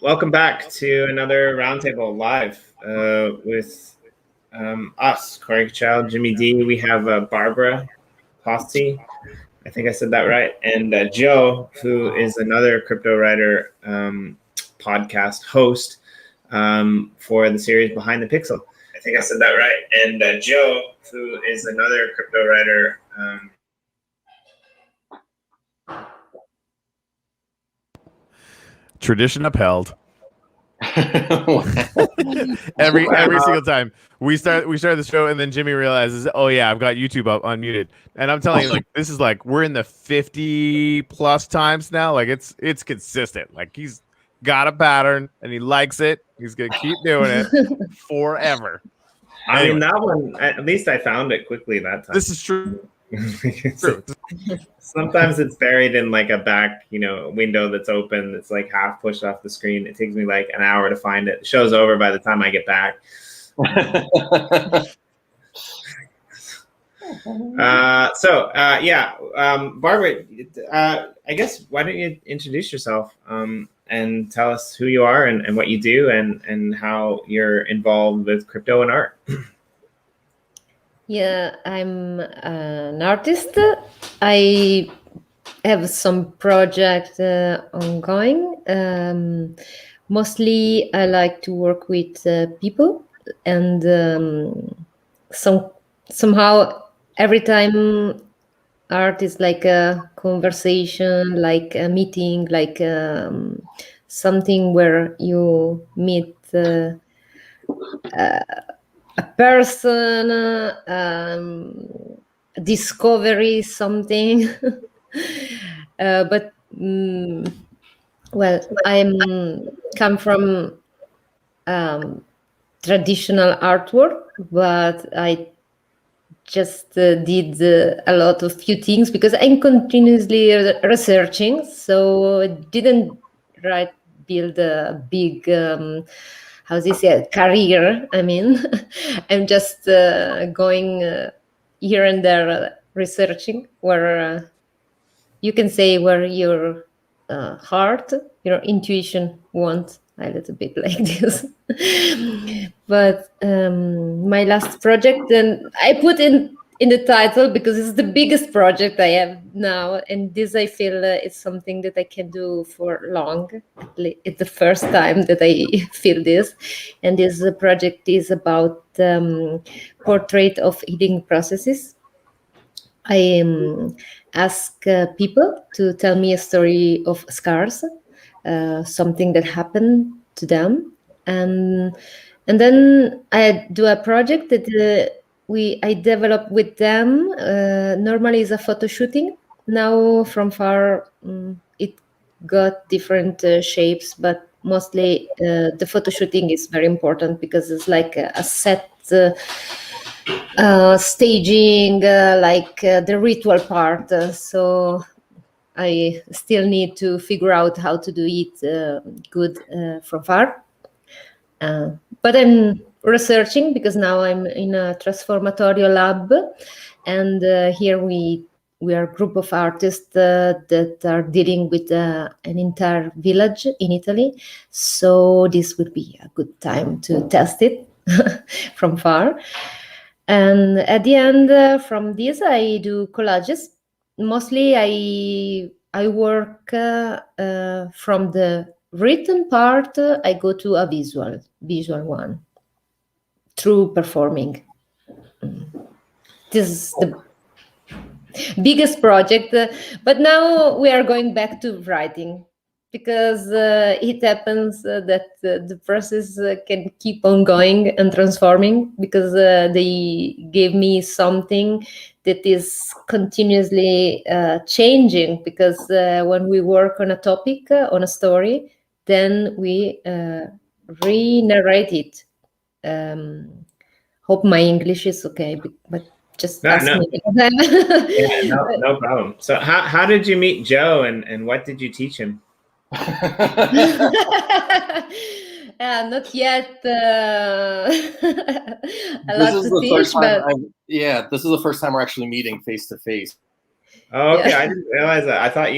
Welcome back to another Roundtable live with us, Cottrell Jimmy D. We have Barbara Tosti, I think I said that right, and Joe, who is another Cryptowriter podcast host for the series Behind the Pixel. I think I said that right, and Joe, who is another Cryptowriter. Tradition upheld. every single time we start the show, and then Jimmy realizes, oh yeah, I've got YouTube up unmuted, and I'm telling you, like, this is like we're in the 50 plus times now. Like it's consistent. Like he's got a pattern and he likes it. He's gonna keep doing it forever. I mean, that one, at least I found it quickly that time. This is true. True. Sometimes it's buried in like a back, window that's open. That's like half pushed off the screen. It takes me like an hour to find it. The show's over by the time I get back. Barbara, I guess why don't you introduce yourself and tell us who you are and what you do and how you're involved with crypto and art. Yeah, I'm an artist. I have some projects ongoing. Mostly I like to work with people, and somehow every time art is like a conversation, like a meeting, like something where you meet a person, discovery, something. But I'm come from traditional artwork, but I just did a lot of few things because I'm continuously researching. So I didn't build a big career. I mean, I'm just going here and there researching where you can say where your heart, your intuition wants, a little bit like this. But my last project, and I put in the title because it's the biggest project I have now, and this I feel is something that I can do for long. It's the first time that I feel this, and this project is about portrait of healing processes. I ask people to tell me a story of scars, something that happened to them, and then I do a project that I develop with them. Normally is a photo shooting. Now from far it got different shapes, but mostly the photo shooting is very important because it's like a set staging, the ritual part. So I still need to figure out how to do it good from far. But I'm researching because now I'm in a transformatorio lab, and here we are a group of artists that are dealing with an entire village in Italy. So this would be a good time to test it from far. And at the end, from this, I do collages. Mostly, I work from the written part. I go to a visual one through performing. This is the biggest project, but now we are going back to writing because it happens that the process can keep on going and transforming because they gave me something that is continuously changing because when we work on a topic, on a story, then we re-narrate it. Hope my English is okay, but just ask me. Yeah, no problem. So how did you meet Joe and what did you teach him? Not yet. This is the first time we're actually meeting face to face. Oh, okay. Yeah. I didn't realize that. I thought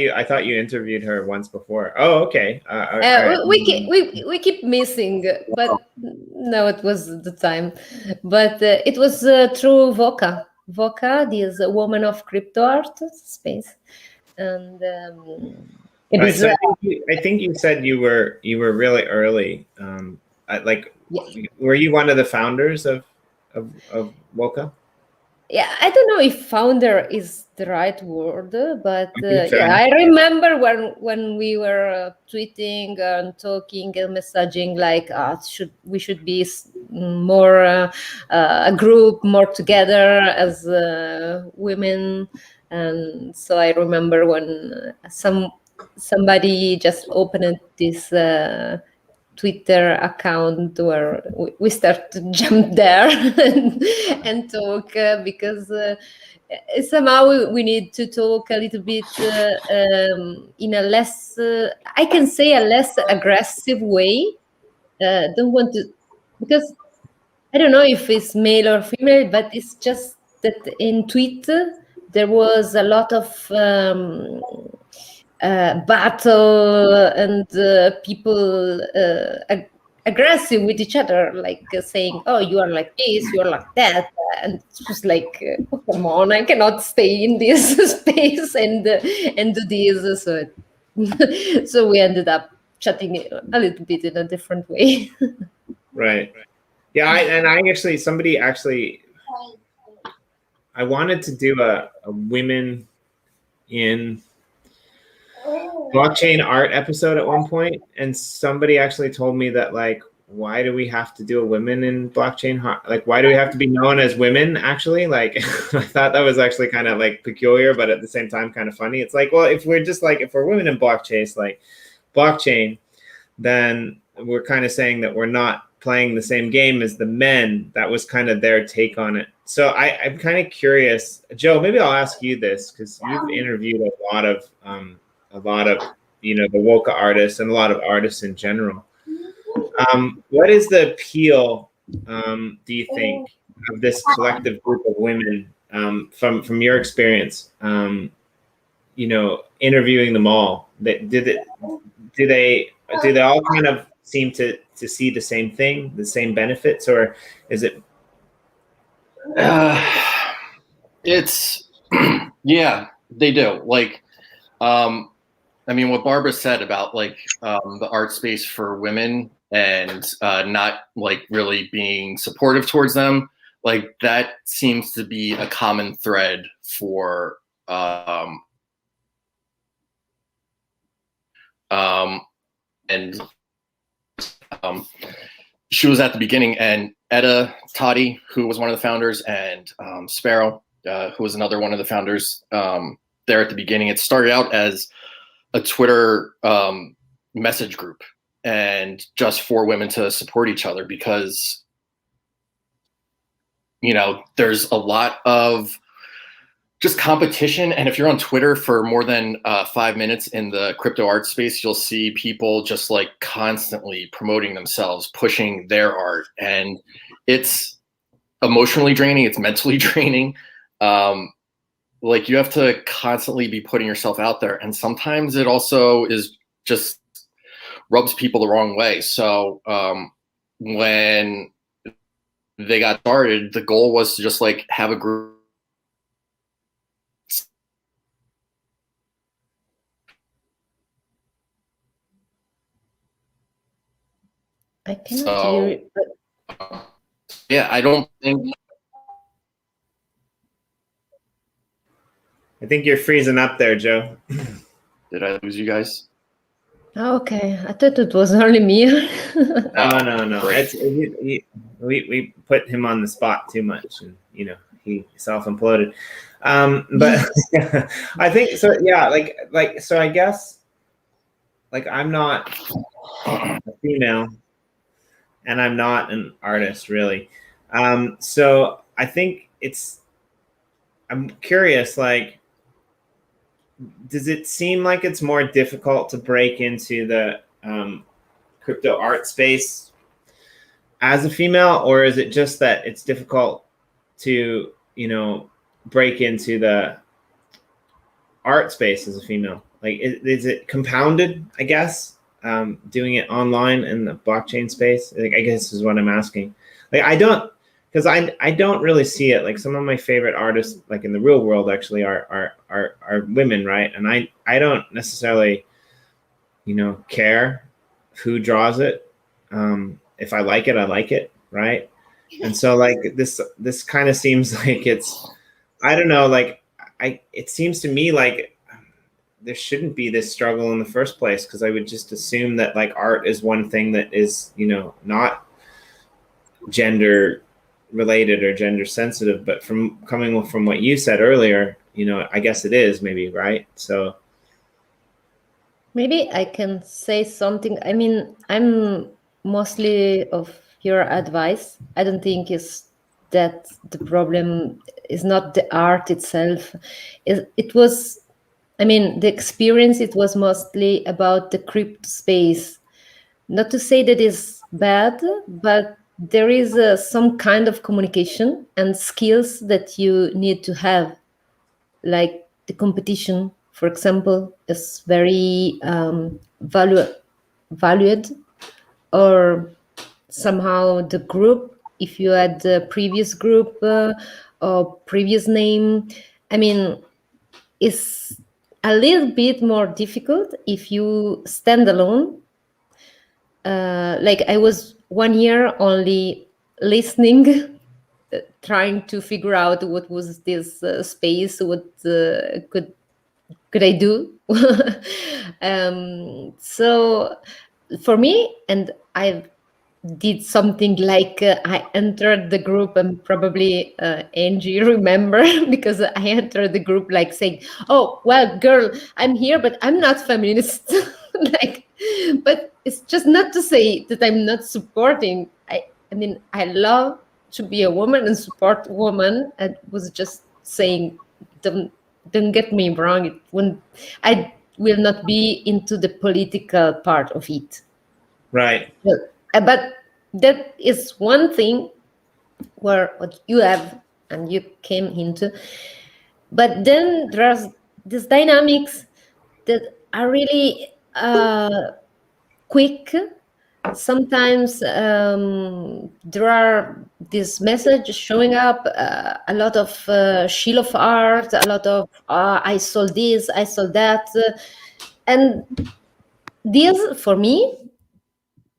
you interviewed her once before. Oh, okay. All right. We keep missing, but no, it was the time. But it was through WOKA. WOKA, this woman of crypto art space, and it Right. is So I think you said you were really early. Like, yeah. were you one of the founders of WOKA? Yeah, I don't know if founder is the right word, but Okay, fair yeah, enough. I remember when we were tweeting and talking and messaging like we should be more a group more together as women, and so I remember when somebody just opened this Twitter account where we start to jump there and talk because somehow we need to talk a little bit in a less, I can say, a less aggressive way. Don't want to, because I don't know if it's male or female, but it's just that in Twitter there was a lot of battle and people aggressive with each other, like saying, "Oh, you are like this, you are like that," and it's just like, oh, "Come on, I cannot stay in this space and do this." So, so we ended up chatting a little bit in a different way. Right. Yeah. I wanted to do a women in blockchain art episode at one point, and somebody actually told me that, like, why do we have to do a women in blockchain like, why do we have to be known as women, actually? Like, I thought that was actually kind of like peculiar, but at the same time kind of funny. It's like, well, if we're women in blockchain, then we're kind of saying that we're not playing the same game as the men. That was kind of their take on it. So I'm kind of curious, Joe, maybe I'll ask you this, because you've interviewed a lot of the WOKA artists and a lot of artists in general. What is the appeal, do you think, of this collective group of women, from your experience, interviewing them all? Do they all kind of seem to see the same thing, the same benefits, or is it? It's yeah, they do. Like, I mean, what Barbara said about like the art space for women and not like really being supportive towards them, like that seems to be a common thread for and she was at the beginning, and Etta Totti, who was one of the founders, and Sparrow, who was another one of the founders there at the beginning. It started out as a Twitter message group and just for women to support each other, because, you know, there's a lot of just competition. And if you're on Twitter for more than 5 minutes in the crypto art space, you'll see people just like constantly promoting themselves, pushing their art. And it's emotionally draining. It's mentally draining. Like, you have to constantly be putting yourself out there. And sometimes it also is just rubs people the wrong way. So when they got started, the goal was to just like have a group. I cannot hear it. Yeah, I don't think. I think you're freezing up there, Joe. Did I lose you guys? Okay, I thought it was only me. No. We put him on the spot too much, and he self-imploded. But I think so. Yeah, like so. I guess, like, I'm not a female, and I'm not an artist, really. So I think I'm curious, like, does it seem like it's more difficult to break into the crypto art space as a female, or is it just that it's difficult to break into the art space as a female? Like, is it compounded, I guess, doing it online in the blockchain space? Like, I guess is what I'm asking. Like, I don't really see it. Like, some of my favorite artists, like in the real world, actually are women, right? And I don't necessarily, care who draws it. If I like it, right? And so, like, this kind of seems like it's, I don't know, like, it seems to me like there shouldn't be this struggle in the first place, because I would just assume that, like, art is one thing that is, not gender related or gender sensitive, but coming from what you said earlier, I guess it is, maybe, right? So maybe I can say something. I mean, I'm mostly of your advice. I don't think it's that the problem is not the art itself. It was, I mean, the experience, it was mostly about the crypto space. Not to say that is bad, but there is some kind of communication and skills that you need to have. Like the competition, for example, is very valued, or somehow the group, if you had the previous group or previous name, I mean, is a little bit more difficult if you stand alone. Like I was 1 year only listening, trying to figure out what was this space, what could I do. So for me, and I did something like I entered the group, and probably Angie remember, because I entered the group like saying, "Oh well, girl, I'm here, but I'm not feminist." Like, but it's just not to say that I'm not supporting. I mean, I love to be a woman and support women. I was just saying, don't get me wrong. I will not be into the political part of it. right. But that is one thing where what you have and you came into. But then there's these dynamics that are really quick. Sometimes there are these messages showing up, a lot of shield of art, a lot of I sold this, I sold that, and this for me,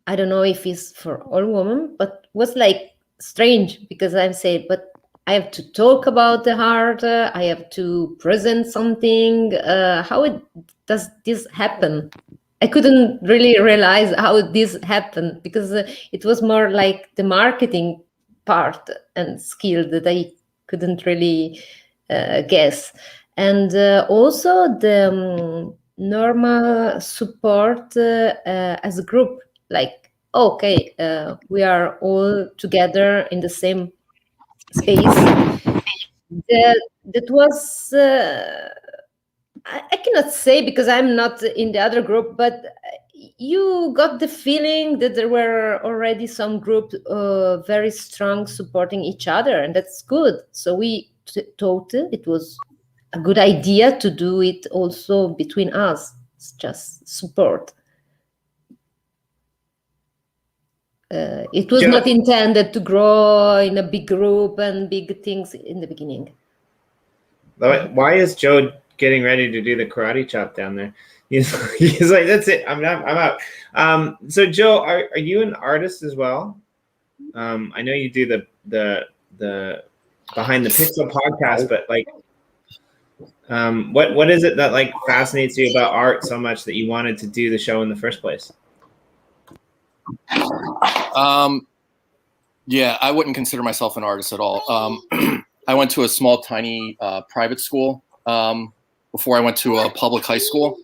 I don't know if it's for all women, but was like strange, because I'm saying, but I have to talk about the art, I have to present something. Does this happen? I couldn't really realize how this happened, because it was more like the marketing part and skill that I couldn't really guess. And also the normal support as a group, like, okay, we are all together in the same space. That was I cannot say, because I'm not in the other group, but you got the feeling that there were already some groups very strong supporting each other, and that's good. So we thought it was a good idea to do it also between us. It's just support. It was not intended to grow in a big group and big things in the beginning. Why is Joe getting ready to do the karate chop down there? He's like, that's it. I'm out. So Joe, are you an artist as well? I know you do the Behind the Pixel podcast, but like, what is it that like fascinates you about art so much that you wanted to do the show in the first place? Yeah, I wouldn't consider myself an artist at all. I went to a small, tiny private school before I went to a public high school,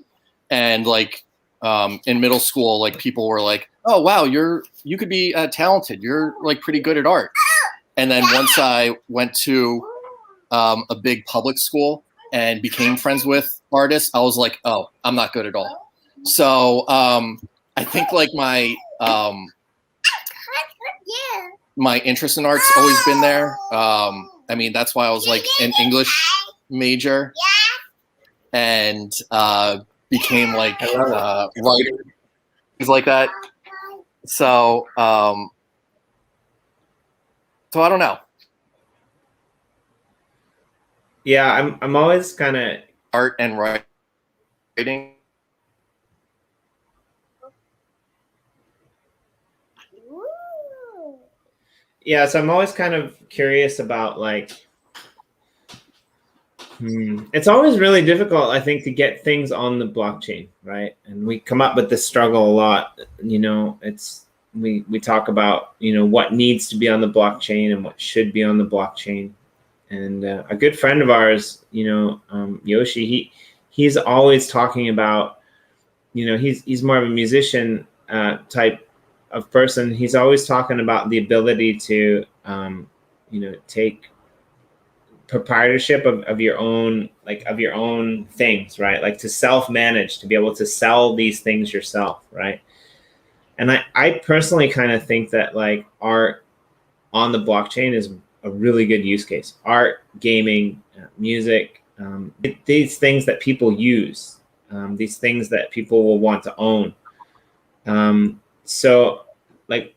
and like in middle school, like people were like, "Oh wow, you could be talented. You're like pretty good at art." And then once I went to a big public school and became friends with artists, I was like, "Oh, I'm not good at all." So I think like my interest in art's always been there. I mean, that's why I was like an English major. and became like writer, things like that. So so I don't know. Yeah, I'm always kind of Art and writing. Yeah, so I'm always kind of curious about like, it's always really difficult, I think, to get things on the blockchain, right? And we come up with this struggle a lot. You know, we talk about, you know, what needs to be on the blockchain and what should be on the blockchain. And a good friend of ours, you know, Yoshi, he's always talking about, you know, he's more of a musician type of person. He's always talking about the ability to, you know, take proprietorship of your own, like of your own things, right? Like to self-manage, to be able to sell these things yourself, right? And I personally kind of think that like art on the blockchain is a really good use case. Art, gaming, music, these things that people use, these things that people will want to own. So like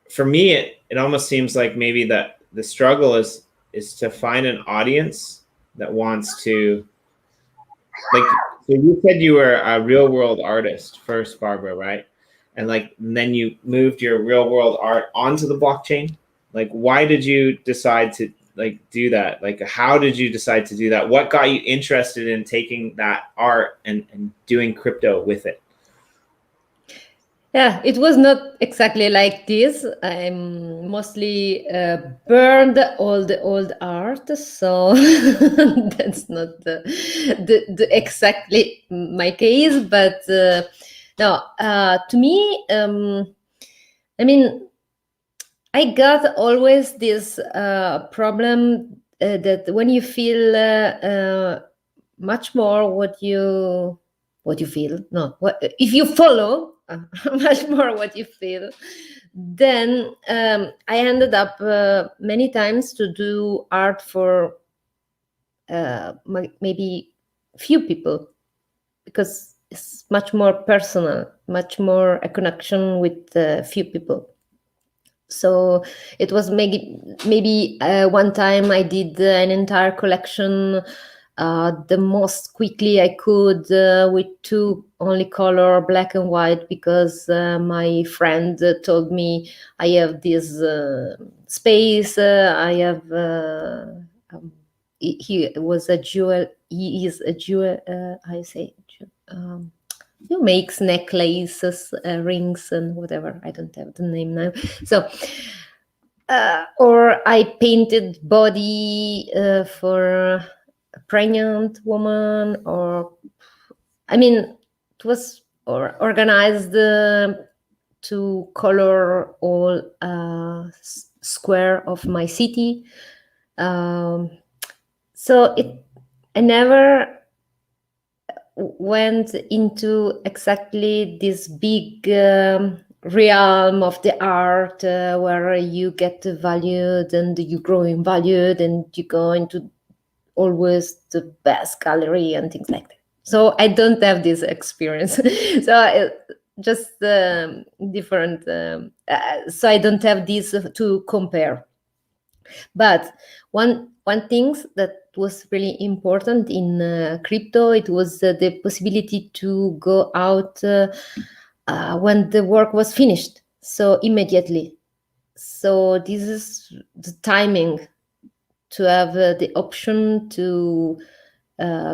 for me, it almost seems like maybe that the struggle is to find an audience that wants to, like, so you said you were a real world artist first, Barbara, right? And like, and then you moved your real world art onto the blockchain. Like, why did you decide to like do that? Like, how did you decide to do that? What got you interested in taking that art and doing crypto with it? Yeah, it was not exactly like this. I'm mostly burned all the old art, so that's not the exactly my case. But no, to me, I mean, I got always this problem that when you feel much more what you feel, no, what if you follow much more what you feel, then I ended up many times to do art for maybe few people, because it's much more personal, much more a connection with few people. So it was maybe one time I did an entire collection the most quickly I could with two only color, black and white, because my friend told me I have this space. I have he was a jewel. He is a jewel. I say. Who makes necklaces, rings, and whatever. I don't have the name now. So, or I painted body for a pregnant woman, or I mean, it was organized to color all square of my city. So I never went into exactly this big realm of the art where you get valued and you grow in valued and you go into always the best gallery and things like that. So I don't have this experience. So just different. So I don't have this to compare. But one thing that was really important in crypto, it was the possibility to go out when the work was finished, so immediately. So this is the timing to have the option to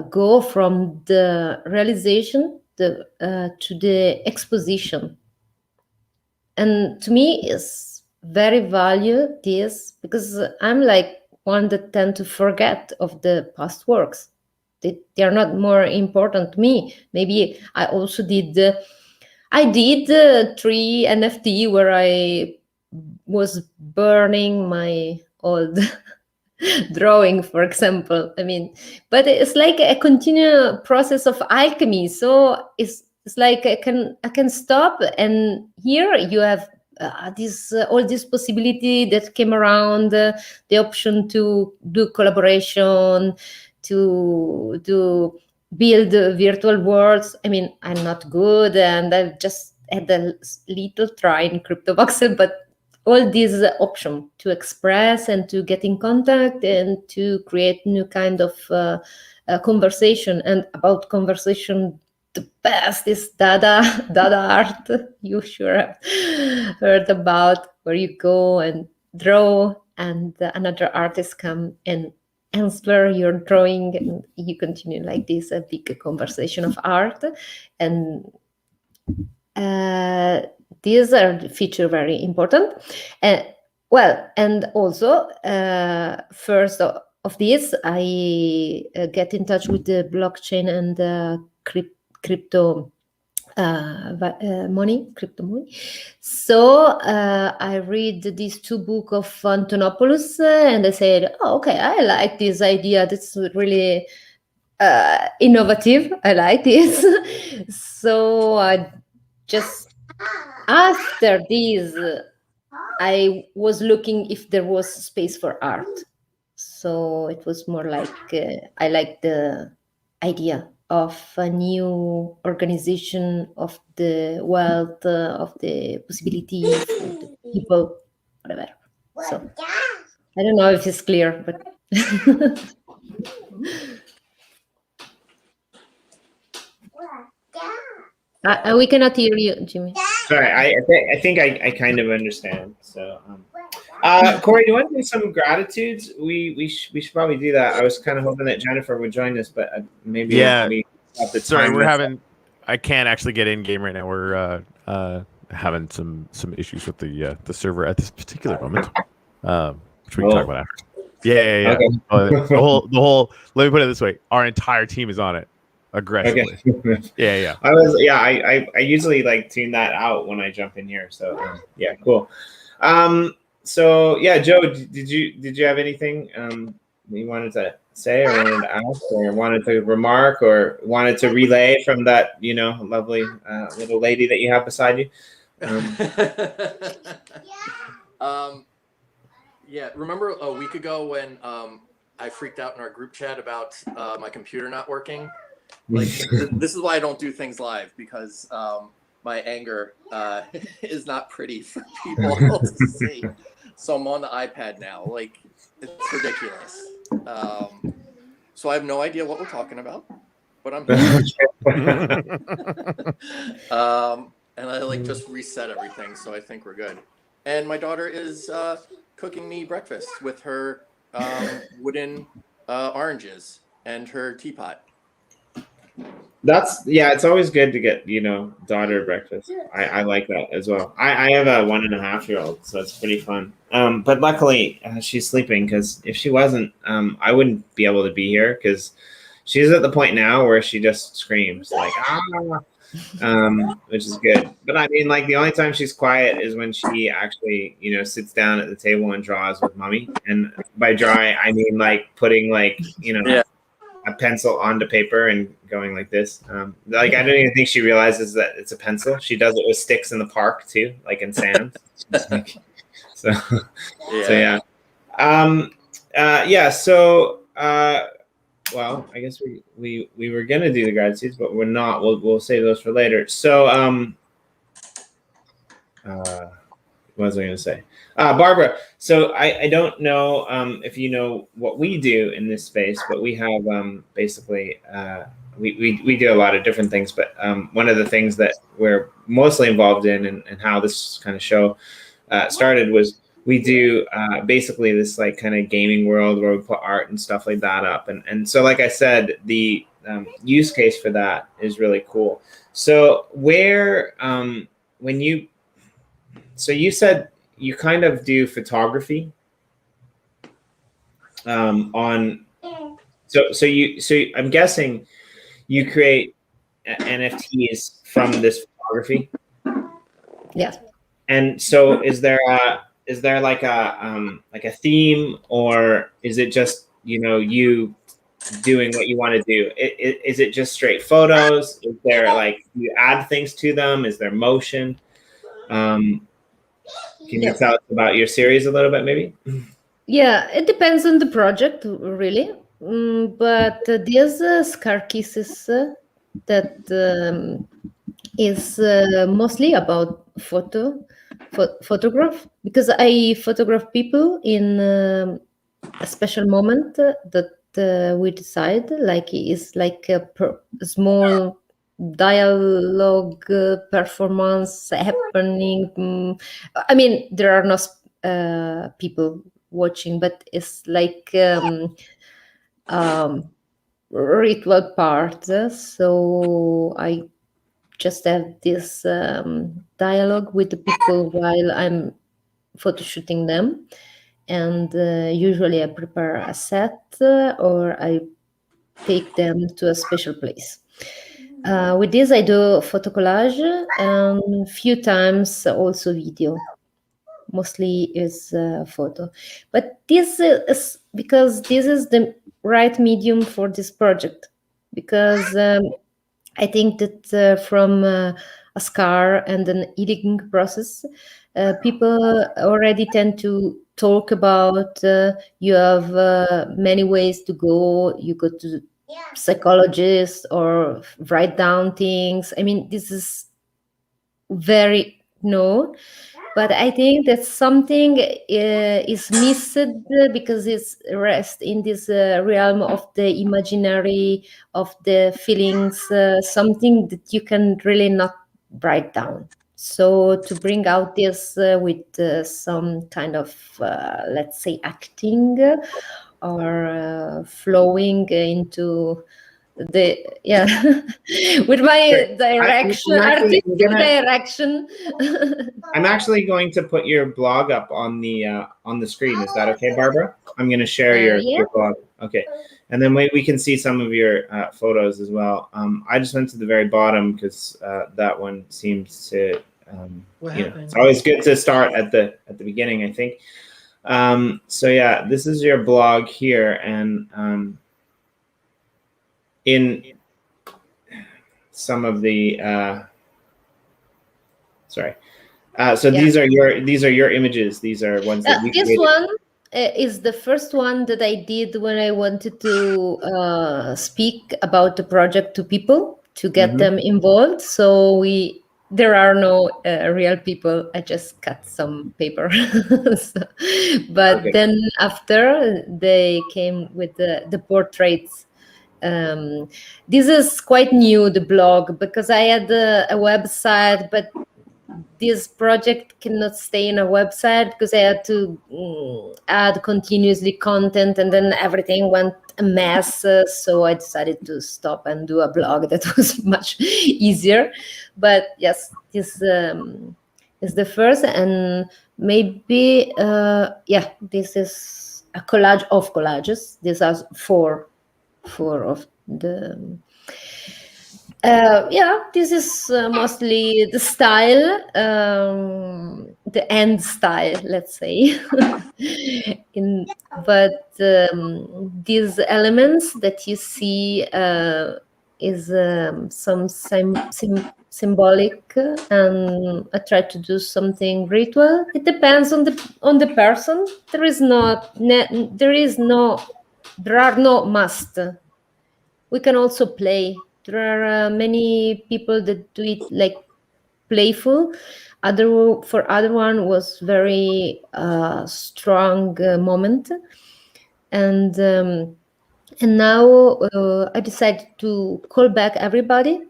go from the realization to the exposition. And to me, it's very value this, because I'm like one that tend to forget of the past works. They are not more important to me. Maybe I also did. I did 3 NFT where I was burning my old drawing, for example. I mean, but it's like a continual process of alchemy. So it's like I can stop, and here you have this all this possibility that came around, the option to do collaboration, to build virtual worlds. I mean, I'm not good, and I just had a little try in CryptoVoxel, but all these options to express and to get in contact and to create new kind of conversation. And about conversation, the best is Dada art. You sure have heard about, where you go and draw, and another artist come and answer your drawing, and you continue like this, a big conversation of art. And these are the feature very important. Well, and also first of this, I get in touch with the blockchain and crypto crypto money. So I read these two books of Antonopoulos, and I said, oh, okay, I like this idea. That's really innovative. I like this. So I just, after this, I was looking if there was space for art. So it was more like I like the idea of a new organization of the wealth, of the possibility for the people, whatever. So I don't know if it's clear, but we cannot hear you, Jimmy. Sorry, I think I kind of understand. So, Corey, do you want to do some gratitudes? We should probably do that. I was kind of hoping that Jennifer would join us, but maybe we have the time. Sorry, we're having. I can't actually get in game right now. We're having some issues with the server at this particular moment, which we can talk about after. Yeah. Okay. The whole. Let me put it this way: our entire team is on it aggressively. Okay. Yeah. I usually like tune that out when I jump in here. So yeah, cool. So yeah, Joe, did you have anything you wanted to say, or wanted to ask, or wanted to remark, or wanted to relay from that lovely little lady that you have beside you? Yeah. Remember a week ago when I freaked out in our group chat about my computer not working? Like this is why I don't do things live, because my anger is not pretty for people else to see. So I'm on the iPad now. Like, it's ridiculous. So I have no idea what we're talking about, but I'm here. And I just reset everything, so I think we're good. And my daughter is cooking me breakfast with her wooden oranges and her teapot. It's always good to get daughter breakfast. I like that as well. I have a 1.5-year-old, so it's pretty fun. But luckily she's sleeping, because if she wasn't, I wouldn't be able to be here, because she's at the point now where she just screams like which is good. But I mean, like, the only time she's quiet is when she actually sits down at the table and draws with mommy. And by drawing, I mean like putting a pencil onto paper and going like this. Like, I don't even think she realizes that it's a pencil. She does it with sticks in the park too, like in sand. So well, I guess we were gonna do the gratitudes, but we're not. We'll save those for later. So what was I going to say? Barbara, so I don't know if you know what we do in this space, but we have basically we do a lot of different things, but one of the things that we're mostly involved in, and how this kind of show started, was we do basically this like kind of gaming world where we put art and stuff like that up. And so, like I said, the use case for that is really cool. So where so you said you kind of do photography so I'm guessing you create NFTs from this photography. Yes. And so is there like a theme, or is it just you doing what you want to do? Is it just straight photos? Is there like, you add things to them? Is there motion? Can you tell us about your series a little bit, maybe? Yeah, it depends on the project, really. But there's Scar Kisses that is mostly about photograph, because I photograph people in a special moment that we decide, like is like a small dialogue performance happening. I mean, there are no people watching, but it's like ritual part. So I just have this dialogue with the people while I'm photo shooting them, and usually I prepare a set or I take them to a special place. With this, I do photo collage and few times also video. Mostly is photo, but this is because this is the right medium for this project, because I think that from a scar and an eating process, people already tend to talk about you have many ways to go. You go to psychologists or write down things. I mean, this is very no, but I think that something is missed because it's rest in this realm of the imaginary, of the feelings, something that you can really not write down. So to bring out this with some kind of, let's say, acting or flowing into the with my direction, artistic direction. I'm actually going to put your blog up on the screen. Is that okay, Barbara? I'm going to share your blog. Okay, and then we can see some of your photos as well. I just went to the very bottom because that one seems to it's always good to start at the beginning, I think. So yeah, this is your blog here, and in some of the sorry. So these are your images. These are ones that we this one is the first one that I did when I wanted to speak about the project to people, to get them involved. So there are no real people. I just cut some paper. But then after they came with the portraits. This is quite new, the blog, because I had a website, but this project cannot stay in a website because I had to add continuously content, and then everything went a mess. So I decided to stop and do a blog that was much easier. But yes, this is the first, and maybe this is a collage of collages. These are four of the. This is mostly the style, the end style, let's say. But these elements that you see is some symbolic, and I try to do something ritual. It depends on the person. There are no must. We can also play. There are many people that do it like playful. For other one was very strong moment, and now I decided to call back everybody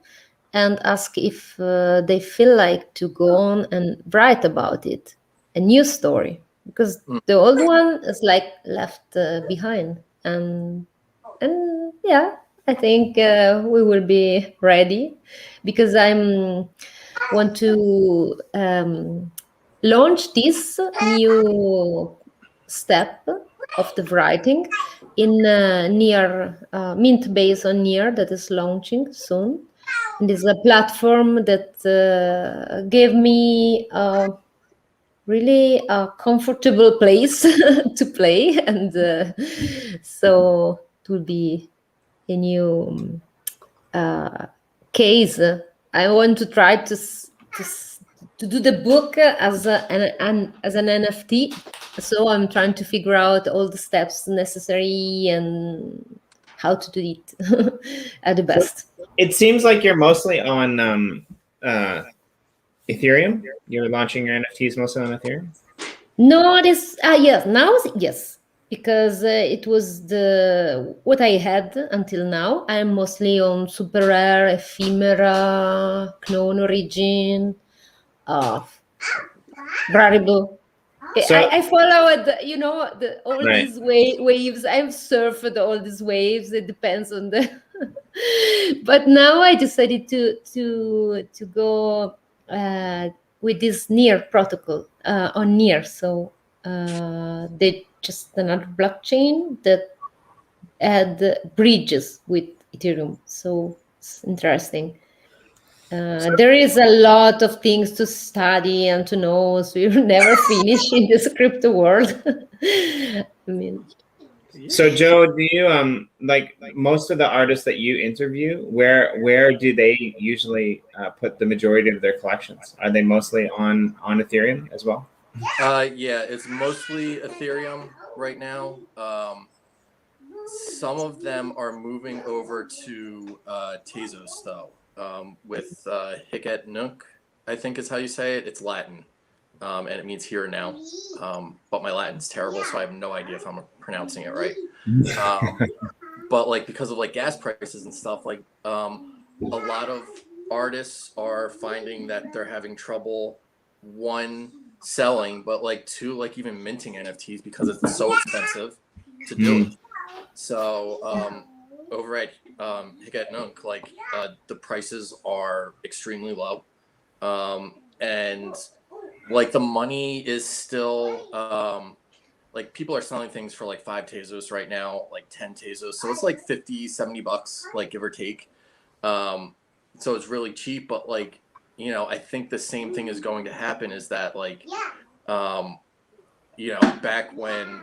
and ask if they feel like to go on and write about it, a new story, because the old one is like left behind, and yeah. I think we will be ready, because I want to launch this new step of the writing in near Mint Base on Near, that is launching soon. And it's a platform that gave me really a comfortable place to play, and so it will be a new case. I want to try to do the book as an NFT. So I'm trying to figure out all the steps necessary and how to do it at the best. It seems like you're mostly on Ethereum. You're launching your NFTs mostly on Ethereum. No, this yes, now yes, because it was what I had until now. I'm mostly on super rare, ephemera, clone origin, variable. So- I followed, all Right. these waves. I've surfed all these waves. It depends on the. But now I decided to go with this Near protocol on Near. So they just another blockchain that had bridges with Ethereum. So it's interesting. There is a lot of things to study and to know, so you'll never finish in this crypto world. I mean, So Joe, do you like most of the artists that you interview? Where do they usually put the majority of their collections? Are they mostly on Ethereum as well? Yeah, it's mostly Ethereum right now. Some of them are moving over to Tezos though, with Hiket Nunc, I think is how you say it. It's Latin, and it means here and now. But my Latin's terrible, so I have no idea if I'm pronouncing it right. But like because of like gas prices and stuff, like a lot of artists are finding that they're having trouble, one, selling, but like two, like even minting NFTs because it's so expensive to do it. So over at Hiket Nunc, like the prices are extremely low, and like the money is still like people are selling things for like 5 Tezos right now, like 10 Tezos, so it's like $50-$70, like give or take. So it's really cheap, but like I think the same thing is going to happen is that like back when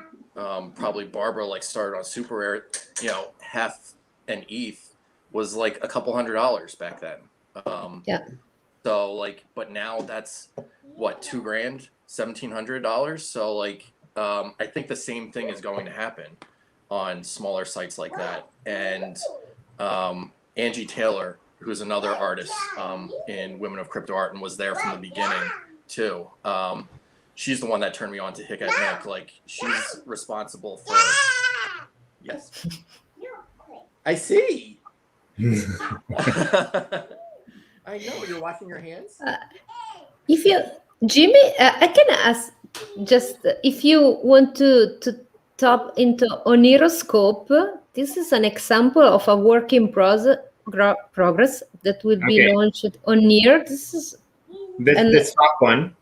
probably Barbara like started on super rare, half an ETH was like a couple $100 back then. Yeah. So like, but now that's what, $2,000, $1,700. So like, I think the same thing is going to happen on smaller sites like that. And Angie Taylor, who's another artist in Women of Crypto Art and was there from the beginning too. She's the one that turned me on to Hiket Nunc. Like she's responsible for. Yes. I see. I know you're washing your hands. If you, Jimmy, I can ask just if you want to tap into Oneiroscope. This is an example of a work in progress that will be launched on Near. This is this top one.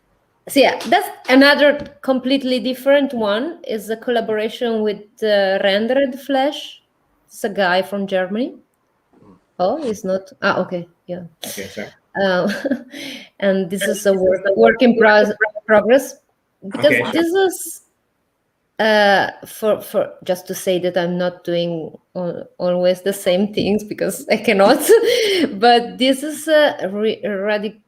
So yeah, that's another completely different one. Is a collaboration with Rendered Flash. It's a guy from Germany. Oh, it's not. Okay, yeah. Okay, sorry. And this is a work in progress because this is for just to say that I'm not doing always the same things because I cannot. But this is radically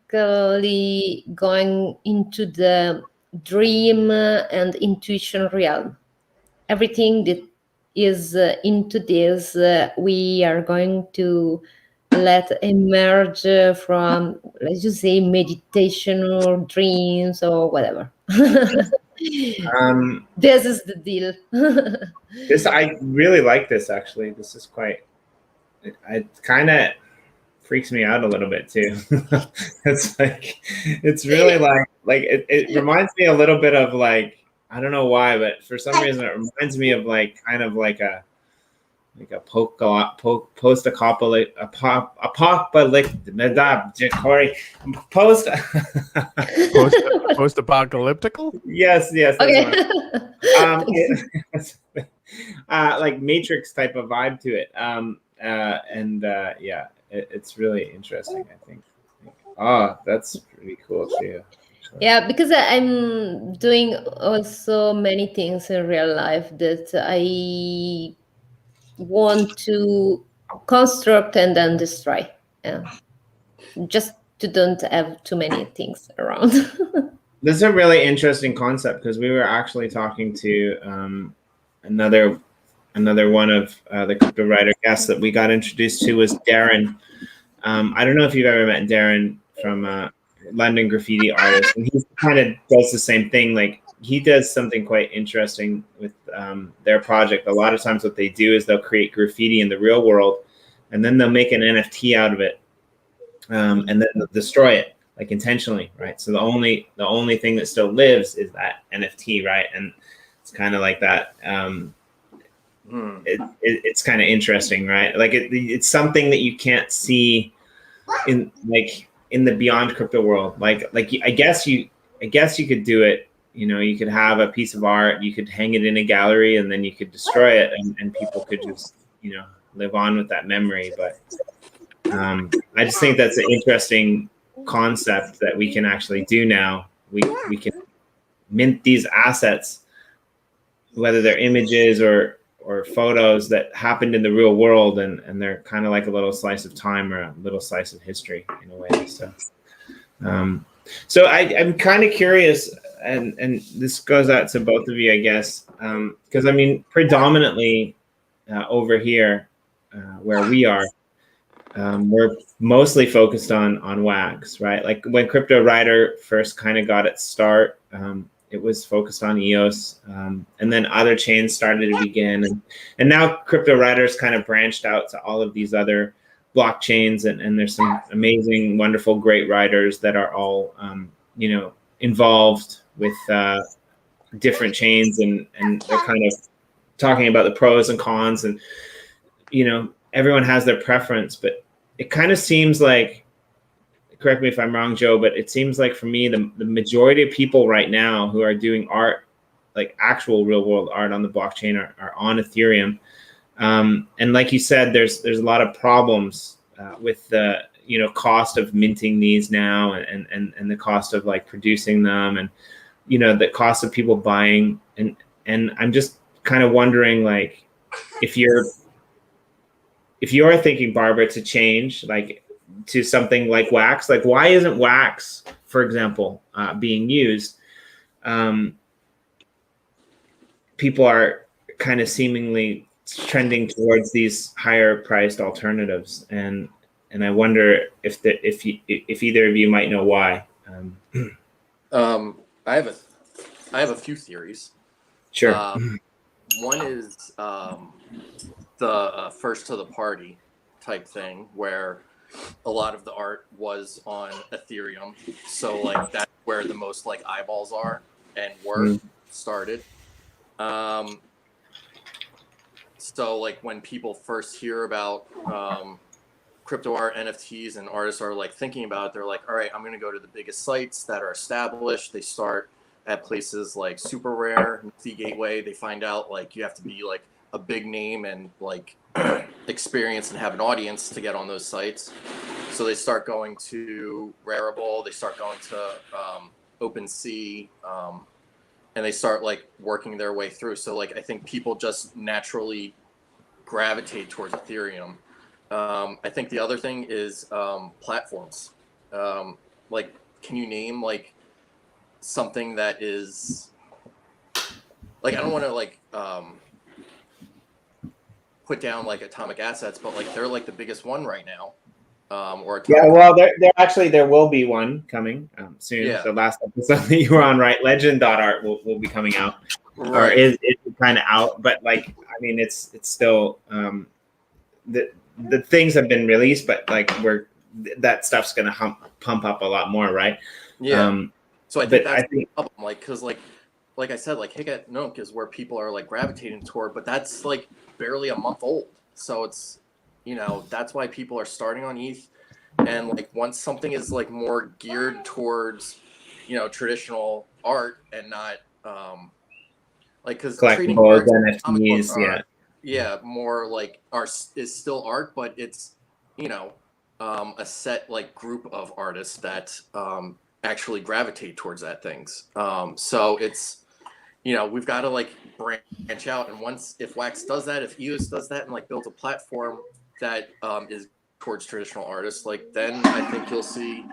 going into the dream and intuition realm. Everything that is into this, we are going to let emerge from, let's just say, meditation or dreams or whatever. This is the deal. I really like this actually. This is quite. It kind of freaks me out a little bit too. It's really like it reminds me a little bit of like, I don't know why, but for some reason it reminds me of like kind of like a post-apocalyptic post-apocalyptical. Yes. Okay. Like Matrix type of vibe to it. It's really interesting. I think. Oh, that's pretty cool too. Yeah, because I'm doing also many things in real life that I want to construct and then destroy. Yeah. Just to don't have too many things around. This is a really interesting concept because we were actually talking to another another one of the Cryptowriter guests that we got introduced to was Darren. I don't know if you've ever met Darren from London graffiti artist, and he kind of does the same thing. Like he does something quite interesting with their project. A lot of times what they do is they'll create graffiti in the real world, and then they'll make an NFT out of it, and then they'll destroy it, like intentionally, right? So the only thing that still lives is that NFT, right? And it's kind of like that. It's kind of interesting, right? Like it's something that you can't see in the beyond crypto world. Like I guess you could do it. You know, you could have a piece of art, you could hang it in a gallery, and then you could destroy it, and people could just, you know, live on with that memory. But I just think that's an interesting concept that we can actually do now. We can mint these assets, whether they're images or photos that happened in the real world, and they're kind of like a little slice of time or a little slice of history in a way. So I'm kind of curious, and this goes out to both of you, I guess, because I mean, predominantly over here where we are, we're mostly focused on wax, right? Like when Cryptowriter first kind of got its start, it was focused on EOS, and then other chains started to begin, and now Cryptowriter's kind of branched out to all of these other blockchains, and there's some amazing, wonderful, great writers that are all you know, involved with different chains, and they're kind of talking about the pros and cons, and you know, everyone has their preference, but it kind of seems like, correct me if I'm wrong, Joe, but it seems like for me, the majority of people right now who are doing art, like actual real world art on the blockchain, are on Ethereum. And like you said, there's a lot of problems with the, you know, cost of minting these now, and the cost of like producing them, and, you know, the cost of people buying. And I'm just kind of wondering, like, if you're thinking, Barbara, to change, like, to something like wax, like why isn't wax, for example, being used? People are kind of seemingly trending towards these higher priced alternatives, and I wonder if either of you might know why. I have a few theories. Sure. One is the first to the party type thing, where a lot of the art was on Ethereum, so like that's where the most like eyeballs are and were started. So like when people first hear about crypto art, NFTs, and artists are like thinking about it, they're like, all right, I'm going to go to the biggest sites that are established. They start at places like Super Rare, Nifty Gateway. They find out like you have to be like a big name and like experience and have an audience to get on those sites. So they start going to Rarible, they start going to OpenSea, and they start like working their way through. So like I think people just naturally gravitate towards Ethereum. I think the other thing is platforms. Like, can you name like something that is like, I don't want to like put down like Atomic Assets, but like they're like the biggest one right now. Or yeah, well, there will be one coming soon. Yeah. The last episode that you were on, right? Legend.art will be coming out, or is kind of out, but like, I mean, it's still the things have been released, but like that stuff's gonna pump up a lot more, right? Yeah. So I think that's the problem, like, because like I said, like Higat Nook is where people are like gravitating toward, but that's like barely a month old. So it's, you know, that's why people are starting on ETH. And like once something is like more geared towards, you know, traditional art and not like, because trading art, NFTs, more like art is still art, but it's, you know, a set like group of artists that actually gravitate towards that things. So it's, you know, we've got to like branch out, and once, if Wax does that, if EOS does that, and like builds a platform that is towards traditional artists, like then I think you'll see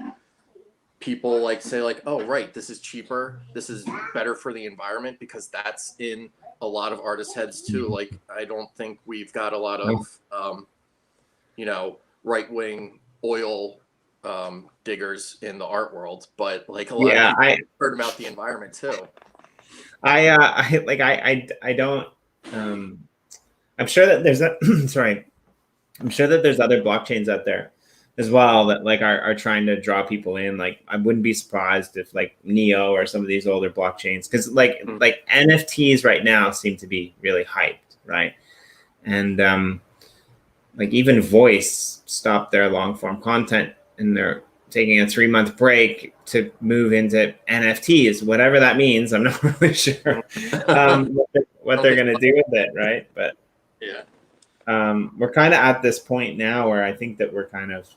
people like say like, oh right, this is cheaper, this is better for the environment, because that's in a lot of artist heads too. Like, I don't think we've got a lot of, right-wing oil diggers in the art world, but like a lot of people heard about the environment too. I don't. I'm sure that there's I'm sure that there's other blockchains out there as well that like are trying to draw people in. Like, I wouldn't be surprised if like Neo or some of these older blockchains, because like NFTs right now seem to be really hyped, right? And like even Voice stopped their long form content, and they're taking a 3-month break to move into NFTs, whatever that means. I'm not really sure what they're going to do with it, right? But yeah. We're kind of at this point now where I think that we're kind of,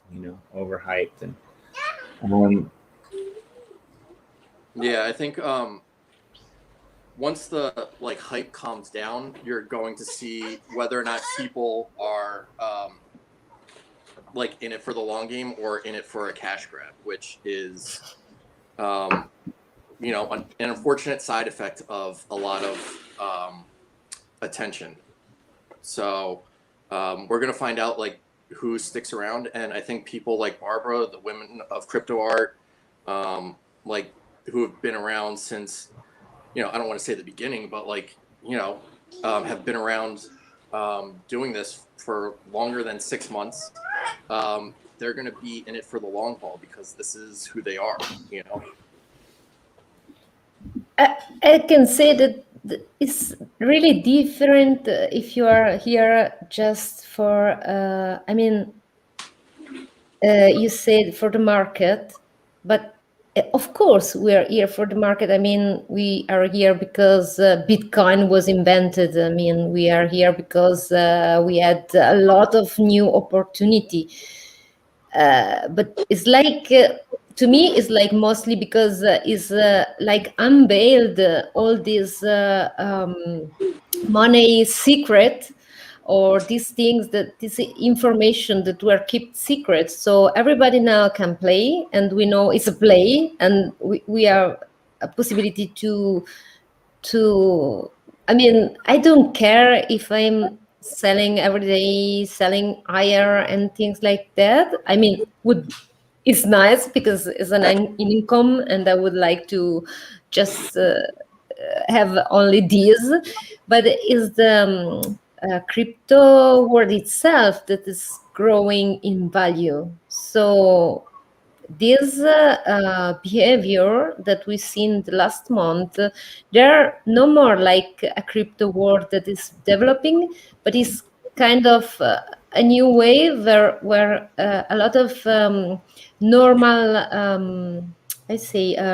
overhyped. And yeah, I think once the like hype calms down, you're going to see whether or not people are like in it for the long game or in it for a cash grab, which is an unfortunate side effect of a lot of attention. So we're going to find out like who sticks around. And I think people like Barbara, the women of crypto art, like who have been around since, I don't want to say the beginning, but like, have been around doing this for longer than 6 months. They're going to be in it for the long haul because this is who they are, I can say that it's really different if you are here just for, you said for the market, but of course we are here for the market. I mean, we are here because Bitcoin was invented. I mean, we are here because we had a lot of new opportunity. But it's like, to me, it's like mostly because it's like unveiled all this money secret, or these things, that this information that were kept secret. So everybody now can play, and we know it's a play, and we have a possibility to. I mean, I don't care if I'm selling every day, selling higher and things like that. I mean, it's nice because it's an income, and I would like to just have only these. But it's the crypto world itself that is growing in value. So this behavior that we see in the last month, they're no more like a crypto world that is developing, but it's kind of a new wave where a lot of normal,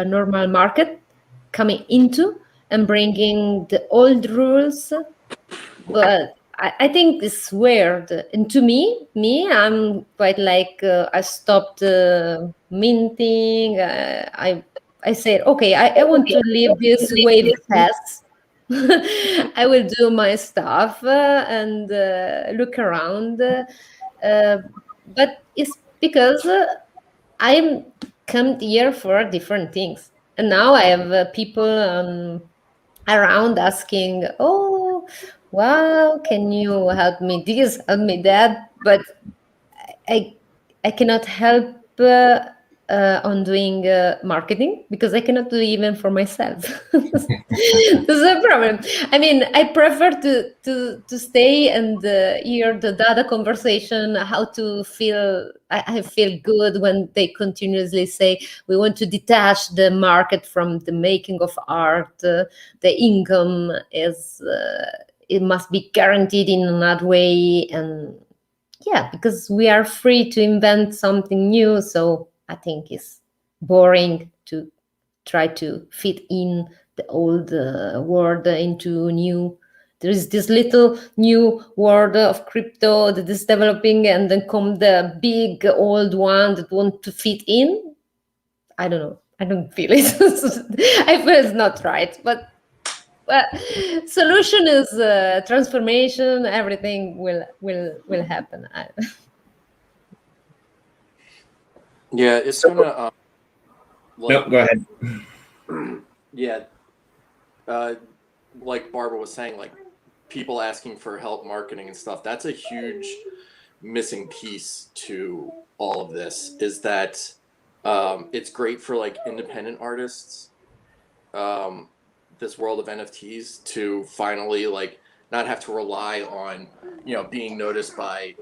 normal market coming into and bringing the old rules. But I think it's weird, and to me, I'm quite like I stopped minting. I said, okay, I want to leave this wave fast. I will do my stuff and look around, but it's because I'm come here for different things, and now I have people around asking, oh, wow, can you help me this, help me that? But I cannot help on doing marketing because I cannot do even for myself. This is a problem. I mean, I prefer to stay and hear the data conversation, how to feel. I feel good when they continuously say we want to detach the market from the making of art. The income is it must be guaranteed in another way, and yeah, because we are free to invent something new. So I think it's boring to try to fit in the old world into new. There is this little new world of crypto that is developing, and then come the big old one that want to fit in. I don't know. I don't feel it. I feel it's not right, but solution is transformation. Everything will happen. Yeah, it's gonna. No, go ahead. Yeah, like Barbara was saying, like people asking for help marketing and stuff, that's a huge missing piece to all of this, is that it's great for like independent artists, this world of NFTs, to finally like not have to rely on, being noticed by,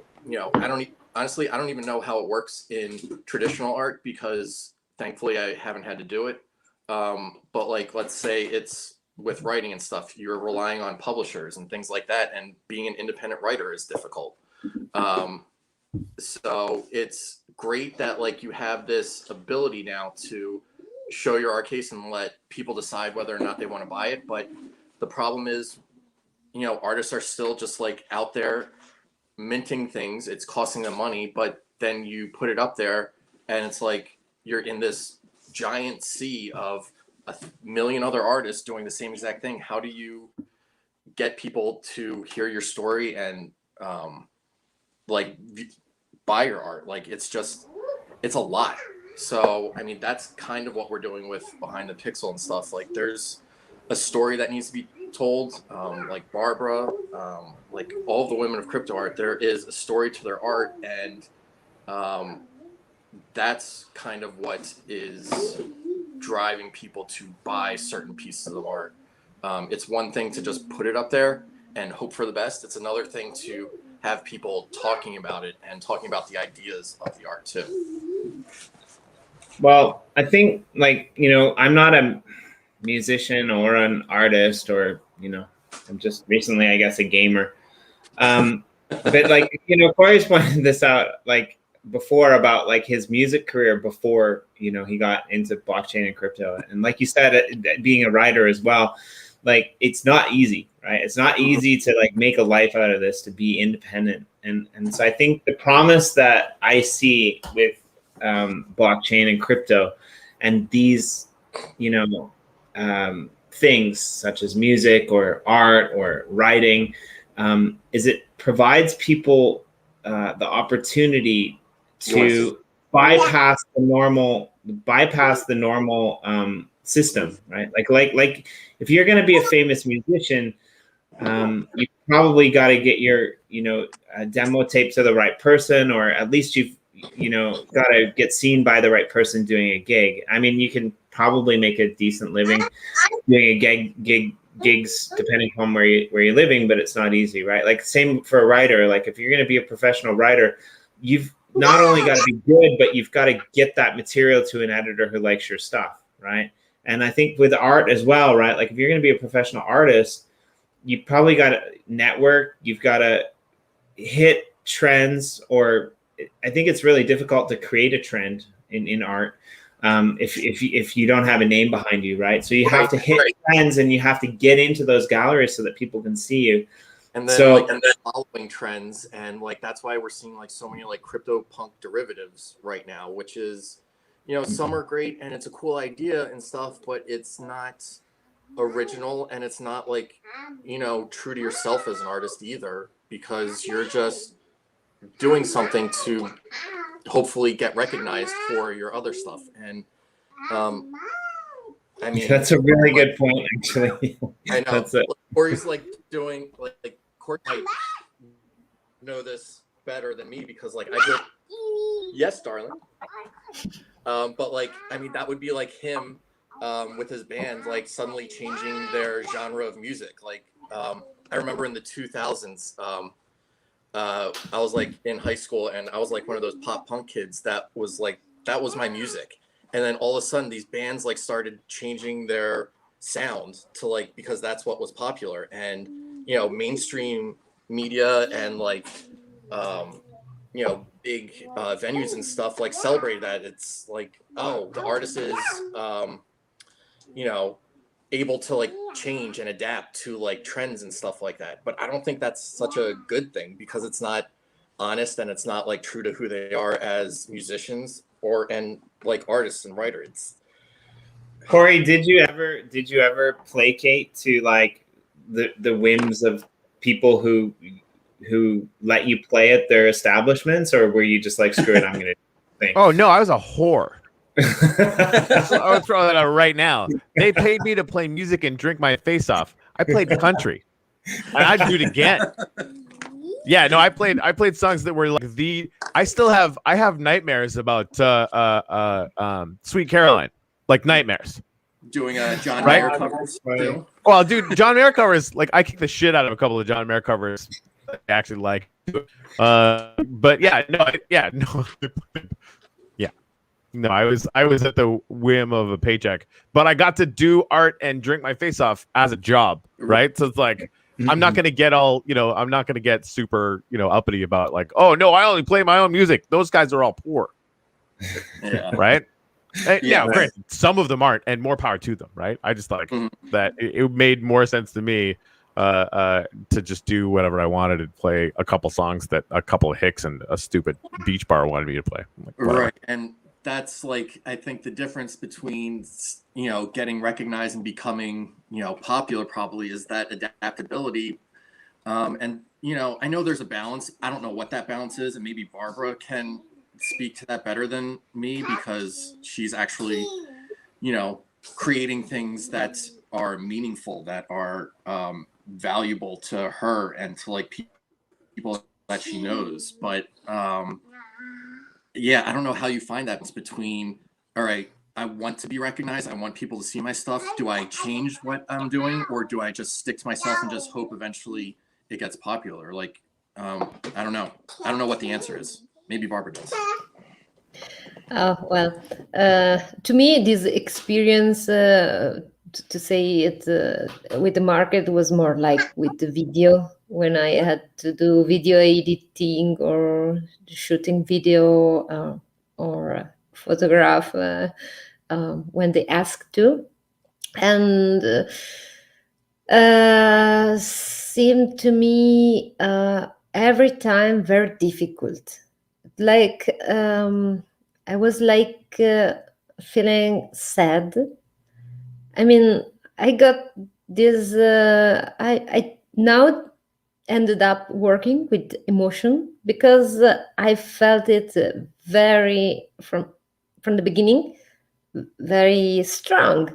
honestly, I don't even know how it works in traditional art, because thankfully I haven't had to do it. But like, let's say it's with writing and stuff, you're relying on publishers and things like that, and being an independent writer is difficult. So it's great that like you have this ability now to show your art case and let people decide whether or not they want to buy it. But the problem is, artists are still just like out there minting things. It's costing them money, but then you put it up there and it's like you're in this giant sea of a million other artists doing the same exact thing. How do you get people to hear your story and like buy your art? Like it's a lot. So I mean, that's kind of what we're doing with Behind the Pixel and stuff. Like there's a story that needs to be told. Like Barbara, like all of the women of crypto art, there is a story to their art, and that's kind of what is driving people to buy certain pieces of art. It's one thing to just put it up there and hope for the best. It's another thing to have people talking about it and talking about the ideas of the art too. Well, I think like, I'm not a musician or an artist, or, I'm just recently, I guess, a gamer. But like, Corey's pointed this out like before about like his music career before, he got into blockchain and crypto. And like you said, being a writer as well, like it's not easy, right? It's not easy to like make a life out of this, to be independent. And so I think the promise that I see with blockchain and crypto and these, things such as music or art or writing, is it provides people the opportunity to bypass the normal system, right? Like if you're going to be a famous musician, you probably got to get your demo tape to the right person, or at least you've got to get seen by the right person doing a gig. I mean, you can probably make a decent living doing a gigs depending on where you're living, but it's not easy, right? Like same for a writer. Like if you're going to be a professional writer, you've not only got to be good, but you've got to get that material to an editor who likes your stuff, right? And I think with art as well, right? Like if you're going to be a professional artist, you probably got to network. You've got to hit trends, or I think it's really difficult to create a trend in art if you don't have a name behind you, right? So you have to hit trends, and you have to get into those galleries so that people can see you. And then following trends, and like that's why we're seeing like so many like crypto punk derivatives right now, which is, some are great and it's a cool idea and stuff, but it's not original, and it's not like, true to yourself as an artist either, because you're just doing something to hopefully get recognized for your other stuff. And I mean, that's a really good point, actually. I know. That's it. Corey's like doing like Corey might know this better than me, because like I did. Yes, darling. But like, I mean, that would be like him with his band, like suddenly changing their genre of music. Like I remember in the 2000s, I was like in high school, and I was like one of those pop punk kids that was my music. And then all of a sudden these bands like started changing their sound to like, because that's what was popular. And, mainstream media and like, big venues and stuff like celebrate that. It's like, oh, the artist is, able to like change and adapt to like trends and stuff like that. But I don't think that's such a good thing, because it's not honest, and it's not like true to who they are as musicians and like artists and writers. Corey, did you ever placate to like the whims of people who let you play at their establishments, or were you just like, screw it, I'm gonna do the thing? Oh no, I was a whore. I would throw that out right now. They paid me to play music and drink my face off. I played country, and I'd do it again. Yeah, no, I played songs that were like I have nightmares about Sweet Caroline, like nightmares. Doing a John Right? Mayer covers too. Well, dude, John Mayer covers, like, I kick the shit out of a couple of John Mayer covers I actually like. But yeah, no. Yeah. No, I was at the whim of a paycheck, but I got to do art and drink my face off as a job, right? So it's like, I'm not going to get I'm not going to get super, uppity about like, oh no, I only play my own music. Those guys are all poor. Yeah. Right? Yeah, right. Granted, some of them aren't, and more power to them, right? I just like that it made more sense to me to just do whatever I wanted and play a couple songs that a couple of hicks and a stupid beach bar wanted me to play. Like, right. And that's like, I think the difference between, getting recognized and becoming, popular probably is that adaptability. And, I know there's a balance. I don't know what that balance is. And maybe Barbara can speak to that better than me because she's actually, creating things that are meaningful, that are valuable to her and to like people that she knows. But yeah, I don't know how you find that balance between, all right, I want to be recognized, I want people to see my stuff. Do I change what I'm doing, or do I just stick to myself and just hope eventually it gets popular? Like, I don't know. I don't know what the answer is. Maybe Barbara does. Well, to me, this experience, to say it with the market, was more like with the video, when I had to do video editing or shooting video or photograph when they asked to. And seemed to me every time very difficult. Like I was like feeling sad. I mean, I got this. I now ended up working with emotion because I felt it very from the beginning, very strong.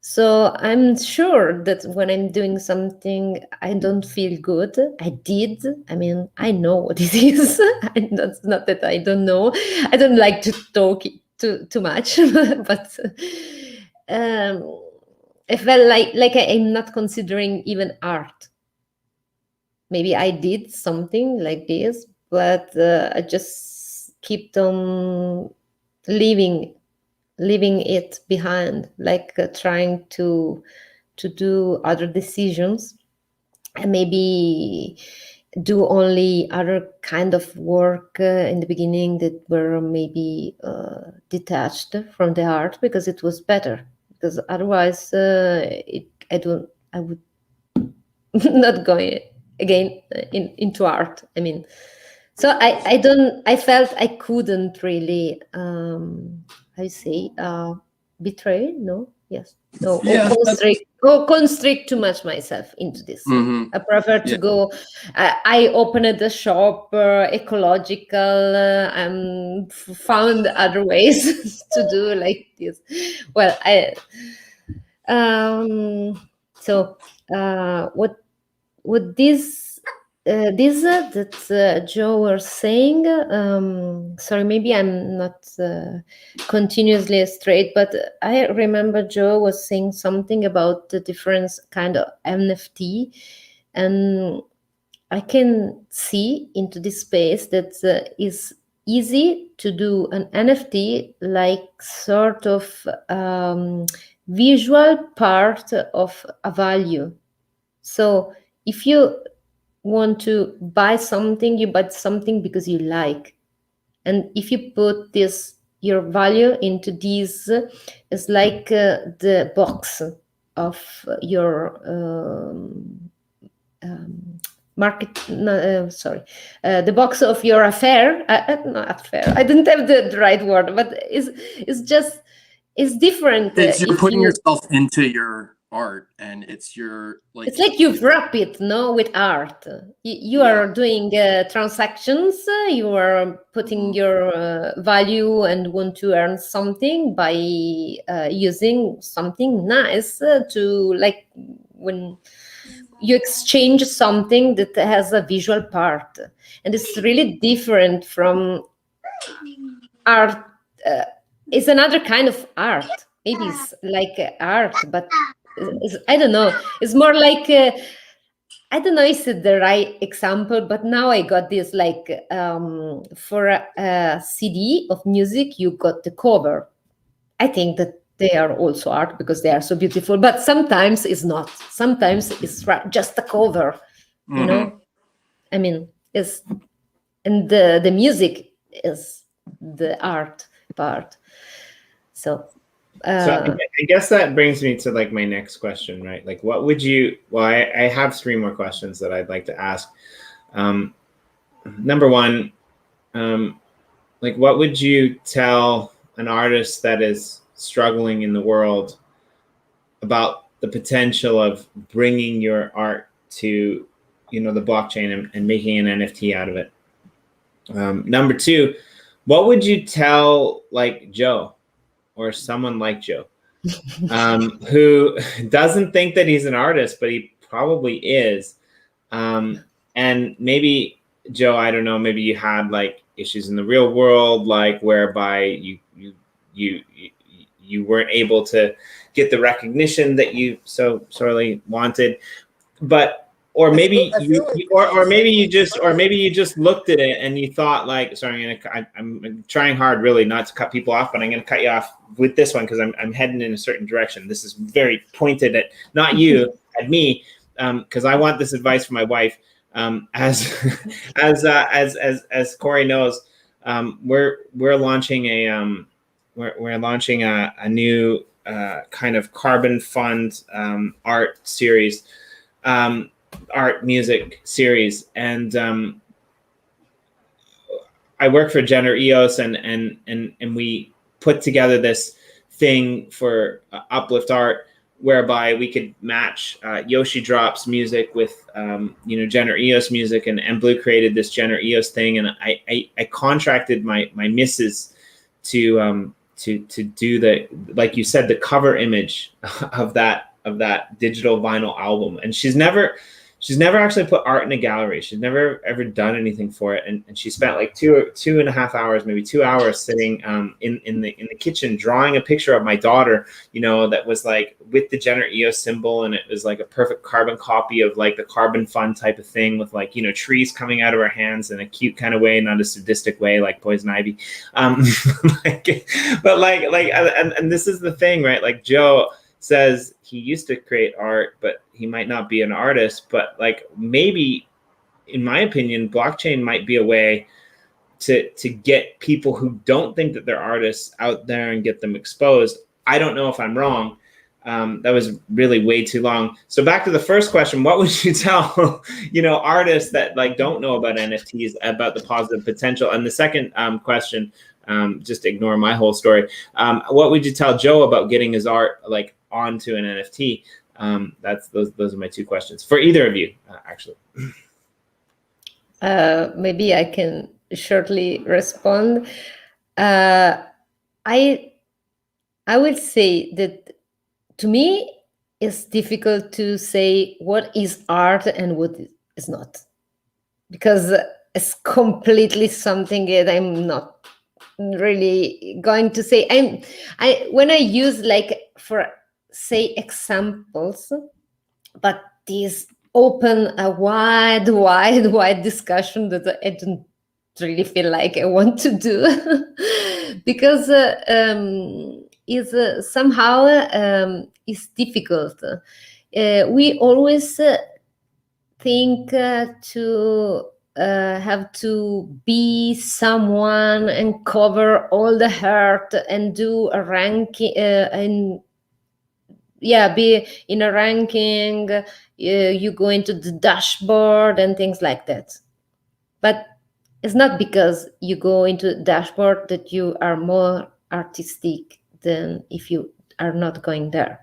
So I'm sure that when I'm doing something I don't feel good, I did. I mean, I know what it is. That's not that I don't know. I don't like to talk too much, but I felt like I'm not considering even art. Maybe I did something like this, but I just kept on leaving it behind, like trying to do other decisions and maybe do only other kind of work in the beginning that were maybe detached from the art, because it was better. Because otherwise I would not go again into art. I mean, so I felt I couldn't really how you say betray, no, yes, no, Yeah, or constrict too much myself into this. I prefer to go. I opened a shop, ecological, and found other ways to do like this. Well, so what this that Joe was saying, sorry, maybe I'm not continuously straight, but I remember Joe was saying something about the different kind of NFT, and I can see into this space that is easy to do an NFT, like sort of visual part of a value. So if you want to buy something, you buy something because you like. And if you put your value into this, it's like the box of your market, the box of your affair, not affair, I didn't have the right word, but it's different. You're putting yourself into your art, and it's your it's like you've wrapped it, no, with art. You are doing transactions, you are putting your value and want to earn something by using something nice to like when you exchange something that has a visual part, and it's really different from art. It's another kind of art. Maybe it's like art, but I don't know. It's more like I don't know if it's the right example, but now I got this like for a CD of music, you got the cover. I think that they are also art because they are so beautiful, but sometimes it's not. Sometimes it's just a cover, you know. I mean, it's and the music is the art part. So. So I guess that brings me to like my next question, right? Like, what would you? Well, I have three more questions that I'd like to ask. Number one, like, what would you tell an artist that is struggling in the world about the potential of bringing your art to, you know, the blockchain and making an NFT out of it? Number two, what would you tell like Joe or someone like Joe, who doesn't think that he's an artist, but he probably is? And maybe, Joe, I don't know, maybe you had like issues in the real world, like whereby you weren't able to get the recognition that you so sorely wanted, but or maybe maybe you just looked at it and you thought like, sorry, I'm trying hard really not to cut people off, but I'm going to cut you off with this one because I'm heading in a certain direction. This is very pointed at not you, at me, because I want this advice from my wife. As Corey knows, we're launching a new kind of carbon fund art series. Art music series, and I work for Gender EOS, and we put together this thing for Uplift Art, whereby we could match Yoshi Drop's music with Gender EOS music, and Blue created this Gender EOS thing, and I contracted my missus to do the, like you said, the cover image of that digital vinyl album, and she's never actually put art in a gallery. She's never ever done anything for it, and she spent like 2.5 hours, maybe 2 hours, sitting in the kitchen drawing a picture of my daughter, that was like with the Gender EOS symbol, and it was like a perfect carbon copy of like the carbon fund type of thing, with like trees coming out of her hands in a cute kind of way, not a sadistic way like Poison Ivy. And this is the thing, right? Like Joe says he used to create art, but he might not be an artist. But like, maybe, in my opinion, blockchain might be a way to get people who don't think that they're artists out there and get them exposed. I don't know if I'm wrong. That was really way too long. So back to the first question, what would you tell, artists that like don't know about NFTs, about the positive potential? And the second question, just ignore my whole story. What would you tell Joe about getting his art like onto an NFT? Those are my two questions for either of you, actually. Maybe I can shortly respond. I would say that to me it's difficult to say what is art and what is not, because it's completely something that I'm not really going to say. When I use like for say examples, but these open a wide discussion that I don't really feel like I want to do because is somehow is difficult. We always think to have to be someone and cover all the hurt and do a ranking and be in a ranking. You go into the dashboard and things like that, but it's not because you go into the dashboard that you are more artistic than if you are not going there.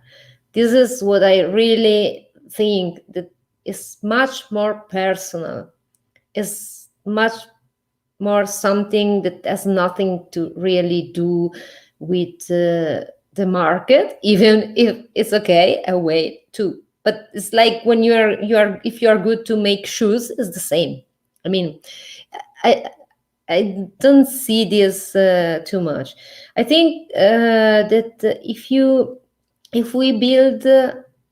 This is what I really think, that is much more personal. It's much more something that has nothing to really do with the market, even if it's okay, a way too. But it's like when if you are good to make shoes, it's the same. I mean, I don't see this too much. I think that if we build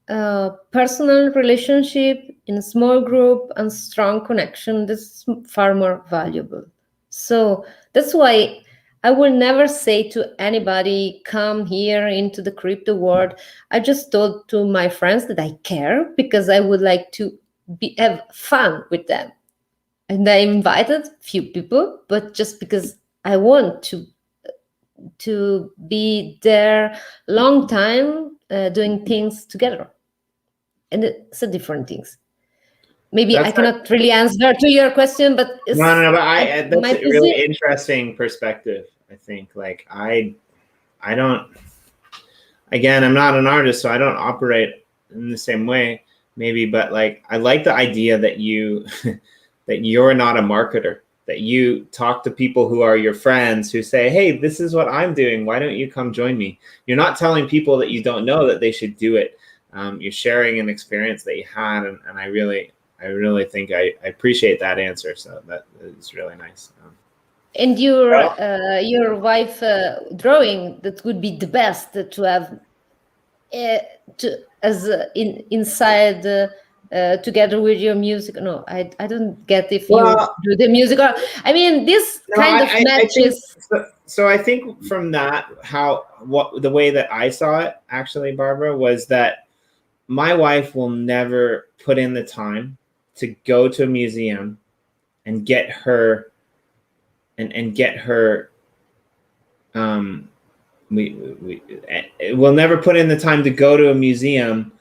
a personal relationship in a small group and strong connection, that's far more valuable. So that's why I will never say to anybody, come here into the crypto world. I just told to my friends that I care because I would like to have fun with them. And I invited few people, but just because I want to be there long time doing things together. And it's a different things. Maybe I cannot really answer to your question, but it's no, but that's my a really interesting perspective. I think like I don't, again, I'm not an artist, so I don't operate in the same way maybe, but like I like the idea that you that you're not a marketer, that you talk to people who are your friends who say, hey, this is what I'm doing, why don't you come join me? You're not telling people that you don't know that they should do it. You're sharing an experience that you had, and I really think I appreciate that answer. So that is really nice. And your wife drawing, that would be the best to have inside together with your music. No, I don't get if you do the music or I mean this kind of matches. So I think from that, the way that I saw it actually, Barbara, was that my wife will never put in the time to go to a museum and get her we'll never put in the time to go to a museum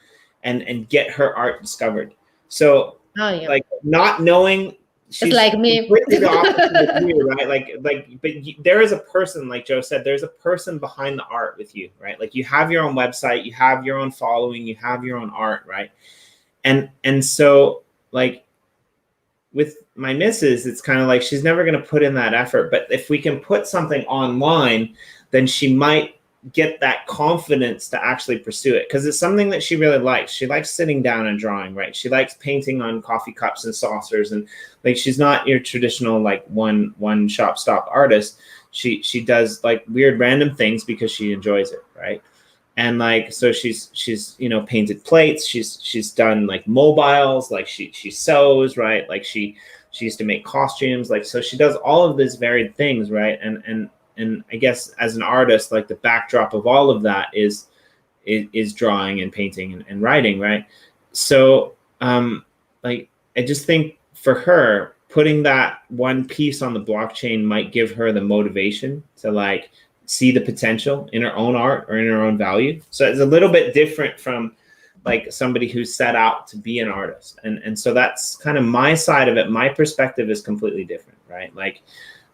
and get her art discovered. So like not knowing, she's like me. The opposite of you, right? But there is a person, like Joe said, there's a person behind the art with you, right? Like you have your own website, you have your own following, you have your own art, right? And so like with my missus, it's kind of like she's never going to put in that effort. But if we can put something online, then she might get that confidence to actually pursue it, because it's something that she really likes. She likes sitting down and drawing, right? She likes painting on coffee cups and saucers, and like she's not your traditional like one shop stop artist. She does like weird random things because she enjoys it, right? And like so she's painted plates, she's done like mobiles, like she sews, right? Like she used to make costumes, like so she does all of these varied things, right? And I guess as an artist, like the backdrop of all of that is drawing and painting and writing, right? So like I just think for her, putting that one piece on the blockchain might give her the motivation to like see the potential in her own art or in her own value. So it's a little bit different from like somebody who's set out to be an artist. And so that's kind of my side of it. My perspective is completely different, right? Like,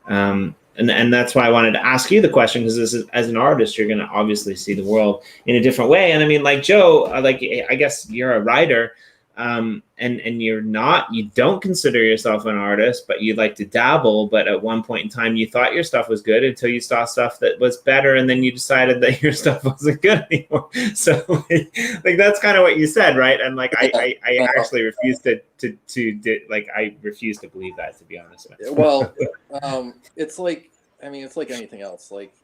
and that's why I wanted to ask you the question, because this is, as an artist, you're going to obviously see the world in a different way. And I mean, like Joe, like, I guess you're a writer, and you don't consider yourself an artist, but you like to dabble. But at one point in time, you thought your stuff was good until you saw stuff that was better, and then you decided that your stuff wasn't good anymore. So, like that's kind of what you said, right? And like I actually refuse I refuse to believe that, to be honest. Well, it's like anything else. Like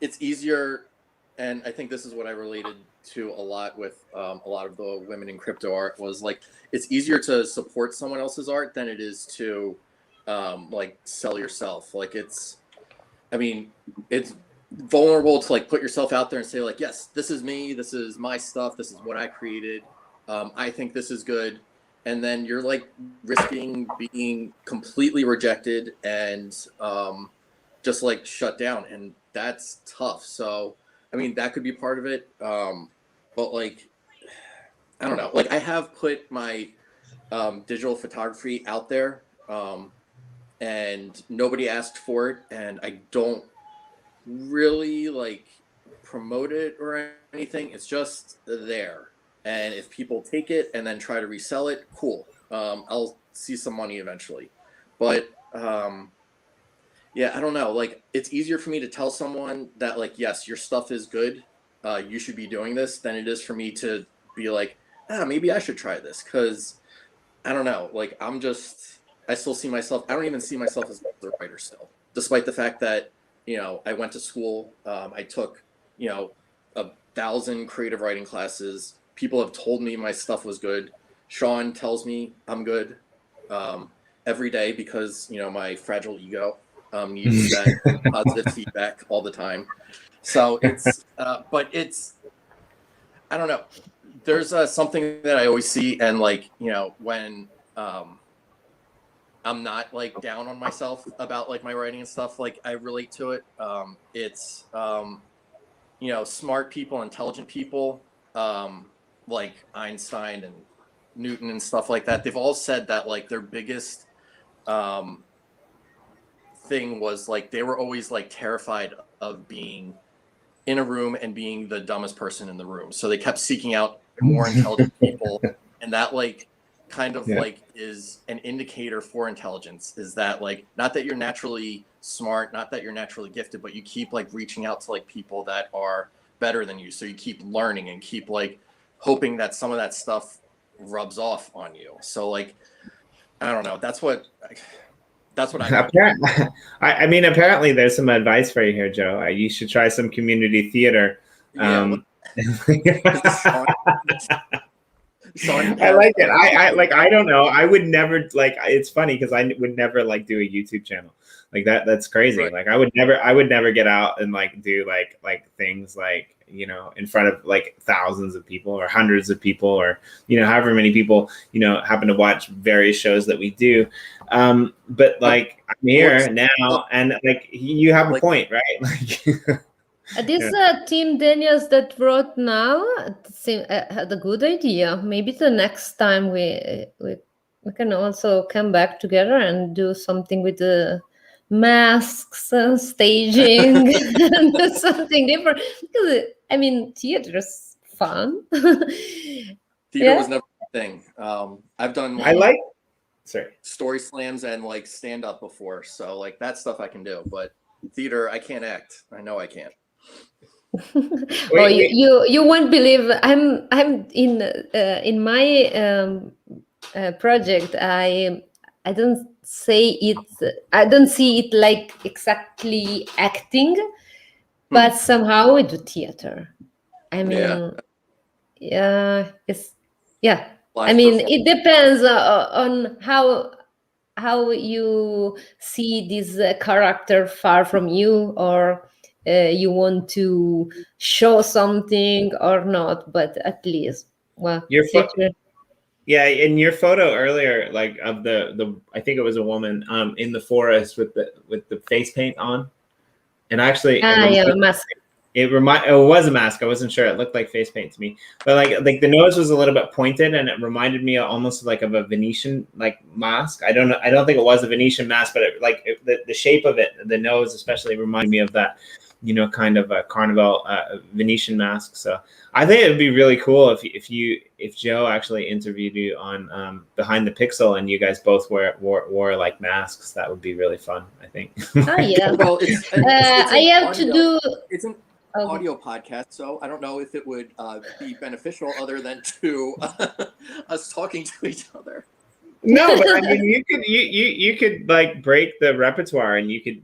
it's easier, and I think this is what I related to a lot with a lot of the women in crypto art, was like it's easier to support someone else's art than it is to like sell yourself. Like it's vulnerable to like put yourself out there and say like, yes, this is me, this is my stuff, this is what I created, I think this is good, and then you're like risking being completely rejected and just like shut down, and that's tough. So I mean, that could be part of it. But like, I don't know, like I have put my digital photography out there and nobody asked for it, and I don't really like promote it or anything. It's just there. And if people take it and then try to resell it, cool. I'll see some money eventually. But yeah, I don't know. Like, it's easier for me to tell someone that, like, yes, your stuff is good, you should be doing this, than it is for me to be like, maybe I should try this, because I don't know, like I still see myself, I don't even see myself as a writer still, despite the fact that, I went to school, I took, 1,000 creative writing classes. People have told me my stuff was good. Sean tells me I'm good every day because, my fragile ego needs that positive feedback all the time. So it's, but it's, I don't know. There's something that I always see, and like, when I'm not like down on myself about like my writing and stuff, like I relate to it. It's smart people, intelligent people, like Einstein and Newton and stuff like that. They've all said that like their biggest thing was like they were always like terrified of being in a room and being the dumbest person in the room. So they kept seeking out more intelligent people, and that like kind of like is an indicator for intelligence, is that like not that you're naturally smart, not that you're naturally gifted, but you keep like reaching out to like people that are better than you, so you keep learning and keep like hoping that some of that stuff rubs off on you. So like I don't know, that's what I I mean, apparently there's some advice for you here, Joe. You should try some community theater. I like it. I don't know. I would never like. It's funny because I would never like do a YouTube channel like that. That's crazy. Right. Like I would never get out and like do like things like in front of like thousands of people or hundreds of people or however many people happen to watch various shows that we do. But like I'm here now, and like you have a point, right? Like. This Team Daniels that wrote now had a good idea. Maybe the next time we can also come back together and do something with the masks, staging, and something different. Because I mean, theater is fun. Theater was never a thing. I've done story slams and like stand up before, so like that stuff I can do. But theater, I can't act. I know I can't. You won't believe I'm in my project. I don't say it. I don't see it like exactly acting, but somehow we do theater. I mean, I mean, it depends on how you see this character far from you, or you want to show something or not, but at least, well, in your photo earlier, like of the I think it was a woman in the forest with the face paint on, and actually mask. It was a mask. I wasn't sure. It looked like face paint to me, but like the nose was a little bit pointed, and it reminded me almost like of a Venetian like mask. I don't know. I don't think it was a Venetian mask, but the shape of it, the nose especially, reminded me of that, kind of a Carnival Venetian mask. So I think it would be really cool if Joe actually interviewed you on Behind the Pixel, and you guys both wore like masks. That would be really fun, I think. Oh yeah. Well, I have to do. It's an audio podcast, so I don't know if it would be beneficial other than to us talking to each other. No, but I mean, you could like break the repertoire, and you could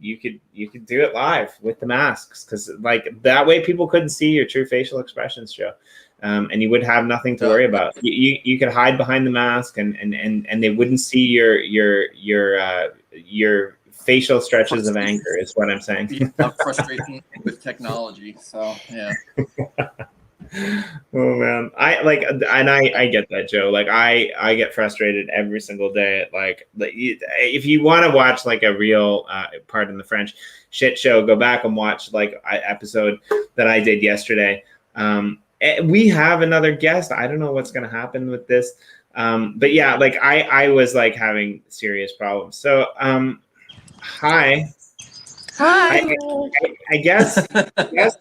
do it live with the masks, because like that way people couldn't see your true facial expressions, Joe, and you would have nothing to worry about. You could hide behind the mask, and they wouldn't see your facial stretches of anger, is what I'm saying. Frustration with technology. So yeah. Oh man, I get that, Joe. Like I get frustrated every single day. Like if you want to watch like a real, pardon the French, shit show, go back and watch like an episode that I did yesterday. We have another guest. I don't know what's gonna happen with this, but yeah, like I was like having serious problems. So hi. I guess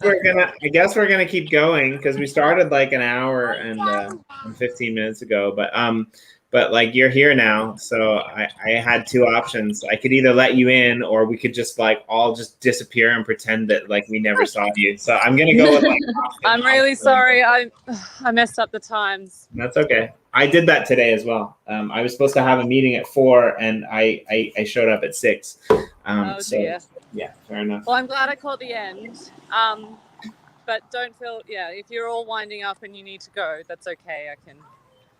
we're gonna keep going, because we started like an hour and 15 minutes ago. But but like you're here now, so I had two options. I could either let you in, or we could just like all just disappear and pretend that like we never saw you. So I'm gonna go with like. I'm really sorry. I messed up the times. That's okay. I did that today as well. I was supposed to have a meeting at 4, and I showed up at 6. Oh dear. Yeah, fair enough. Well, I'm glad I caught the end. But don't feel, if you're all winding up and you need to go, that's okay. I can.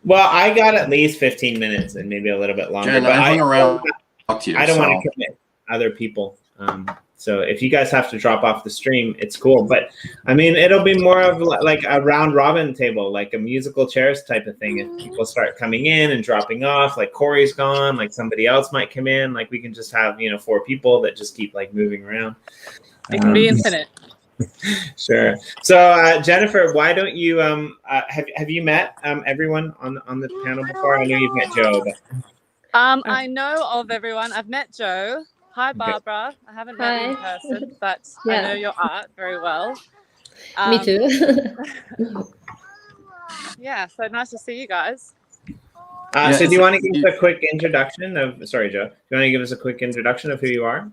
Well, I got at least 15 minutes and maybe a little bit longer. Jen, but I hung around. I don't want to commit other people. So if you guys have to drop off the stream, it's cool. But I mean, it'll be more of like a round robin table, like a musical chairs type of thing. If people start coming in and dropping off, like Corey's gone, like somebody else might come in, like we can just have 4 people that just keep like moving around. It can be infinite. Sure. So Jennifer, why don't you have you met everyone on the panel before? I know you've met Joe. But... I know of everyone. I've met Joe. Hi, Barbara. I haven't met you in person, but I know your art very well. Me too. Yeah, so nice to see you guys. So do you want to give us a quick introduction of? Sorry, Joe. Do you want to give us a quick introduction of who you are?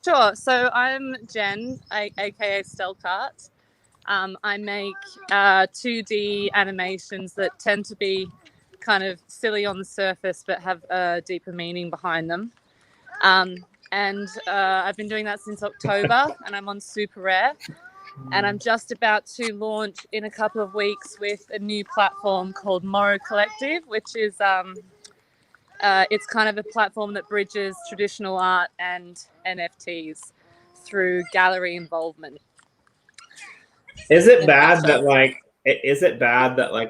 Sure. So I'm Jen, aka Stelkart. I make 2D animations that tend to be kind of silly on the surface, but have a deeper meaning behind them. And I've been doing that since October, and I'm on Super Rare. And I'm just about to launch in a couple of weeks with a new platform called Morrow Collective, which is it's kind of a platform that bridges traditional art and NFTs through gallery involvement. Is it bad that like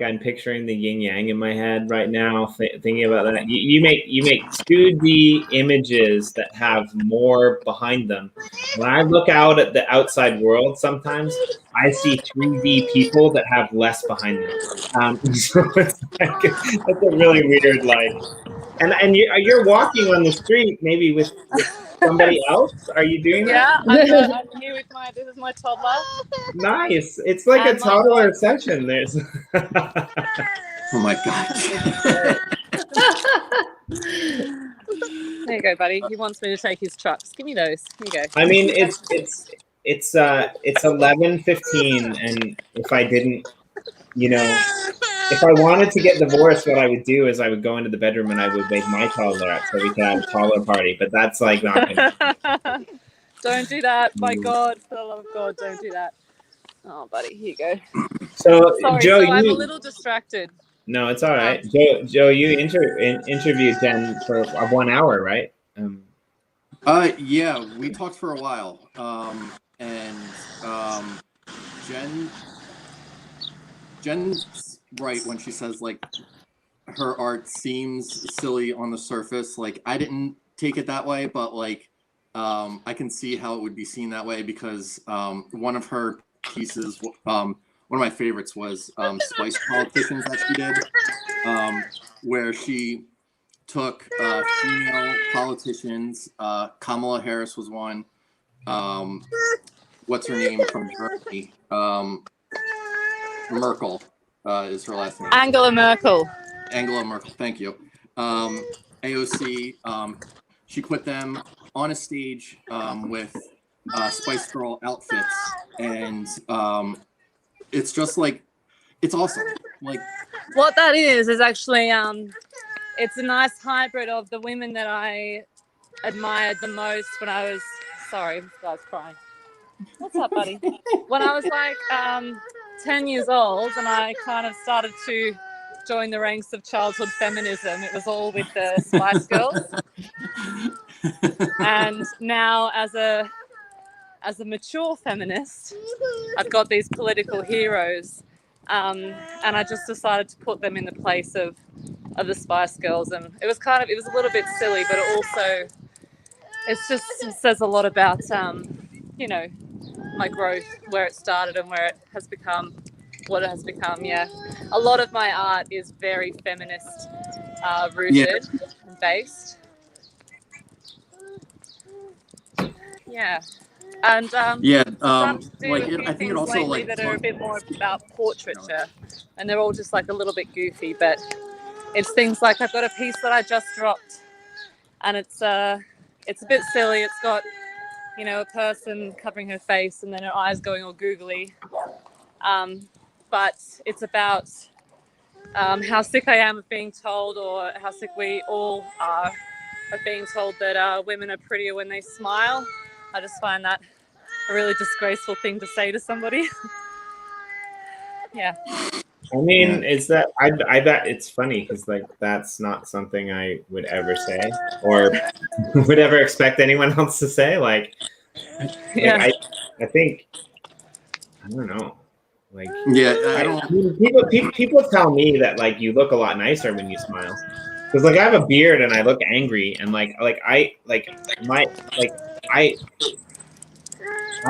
I'm picturing the yin yang in my head right now, thinking about that? You make 2D images that have more behind them. When I look out at the outside world, sometimes I see 3D people that have less behind them. So it's like, that's a really weird and you're walking on the street maybe with somebody else? Are you doing that? Yeah, I'm here with this is my toddler. Nice. It's like a toddler session. There's. Oh my god. There you go, buddy. He wants me to take his trucks. Give me those. Here you go. I mean, it's 11:15, and if I didn't, if I wanted to get divorced, what I would do is I would go into the bedroom and I would wake my toddler up so we could have a toddler party. But that's like not gonna. Don't do that. My God, for the love of God, don't do that. Oh, buddy, here you go. So, sorry, Joe, I'm a little distracted. No, it's all right. Joe, you interviewed Jen for 1 hour, right? Yeah, we talked for a while. Jen's right when she says like her art seems silly on the surface. Like I didn't take it that way, but like I can see how it would be seen that way because one of her pieces, one of my favorites was Spice Politicians that she did, where she took female politicians. Kamala Harris was one. What's her name from Germany? Merkel is her last name. Angela Merkel. Angela Merkel, thank you. AOC, she put them on a stage with Spice Girl outfits, and it's just like, it's awesome. Like, what that is actually, it's a nice hybrid of the women that I admired the most when I was, sorry, this guy's crying. What's up, buddy? When I was like 10 years old and I kind of started to join the ranks of childhood feminism, it was all with the Spice Girls. And now as a mature feminist, I've got these political heroes, and I just decided to put them in the place of the Spice Girls. And it was a little bit silly, but it also, it says a lot about, my growth, where it started and where it has become what it has become. Yeah, a lot of my art is very feminist rooted and based. Yeah, and I think it also that are a bit more about portraiture, and they're all just like a little bit goofy, but it's things like I've got a piece that I just dropped, and it's a bit silly. It's got, you know, a person covering her face and then her eyes going all googly. But it's about how sick I am of being told, or how sick we all are of being told that women are prettier when they smile. I just find that a really disgraceful thing to say to somebody. Yeah. I mean, is that I bet it's funny because like that's not something I would ever say or would ever expect anyone else to say. Like Yeah. I think I don't know. Like Yeah, I mean, people tell me that like you look a lot nicer when you smile. Because like I have a beard and I look angry and I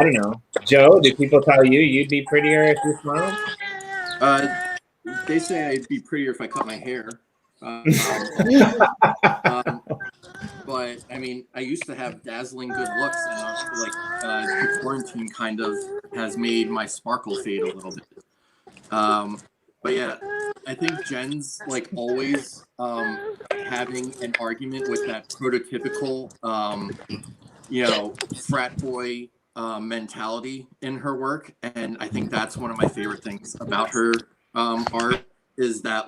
don't know. Joe, do people tell you you'd be prettier if you smiled? They say I'd be prettier if I cut my hair. But I mean, I used to have dazzling good looks, and the quarantine kind of has made my sparkle fade a little bit. But yeah, I think Jen's like always having an argument with that prototypical, frat boy mentality in her work, and I think that's one of my favorite things about her art is that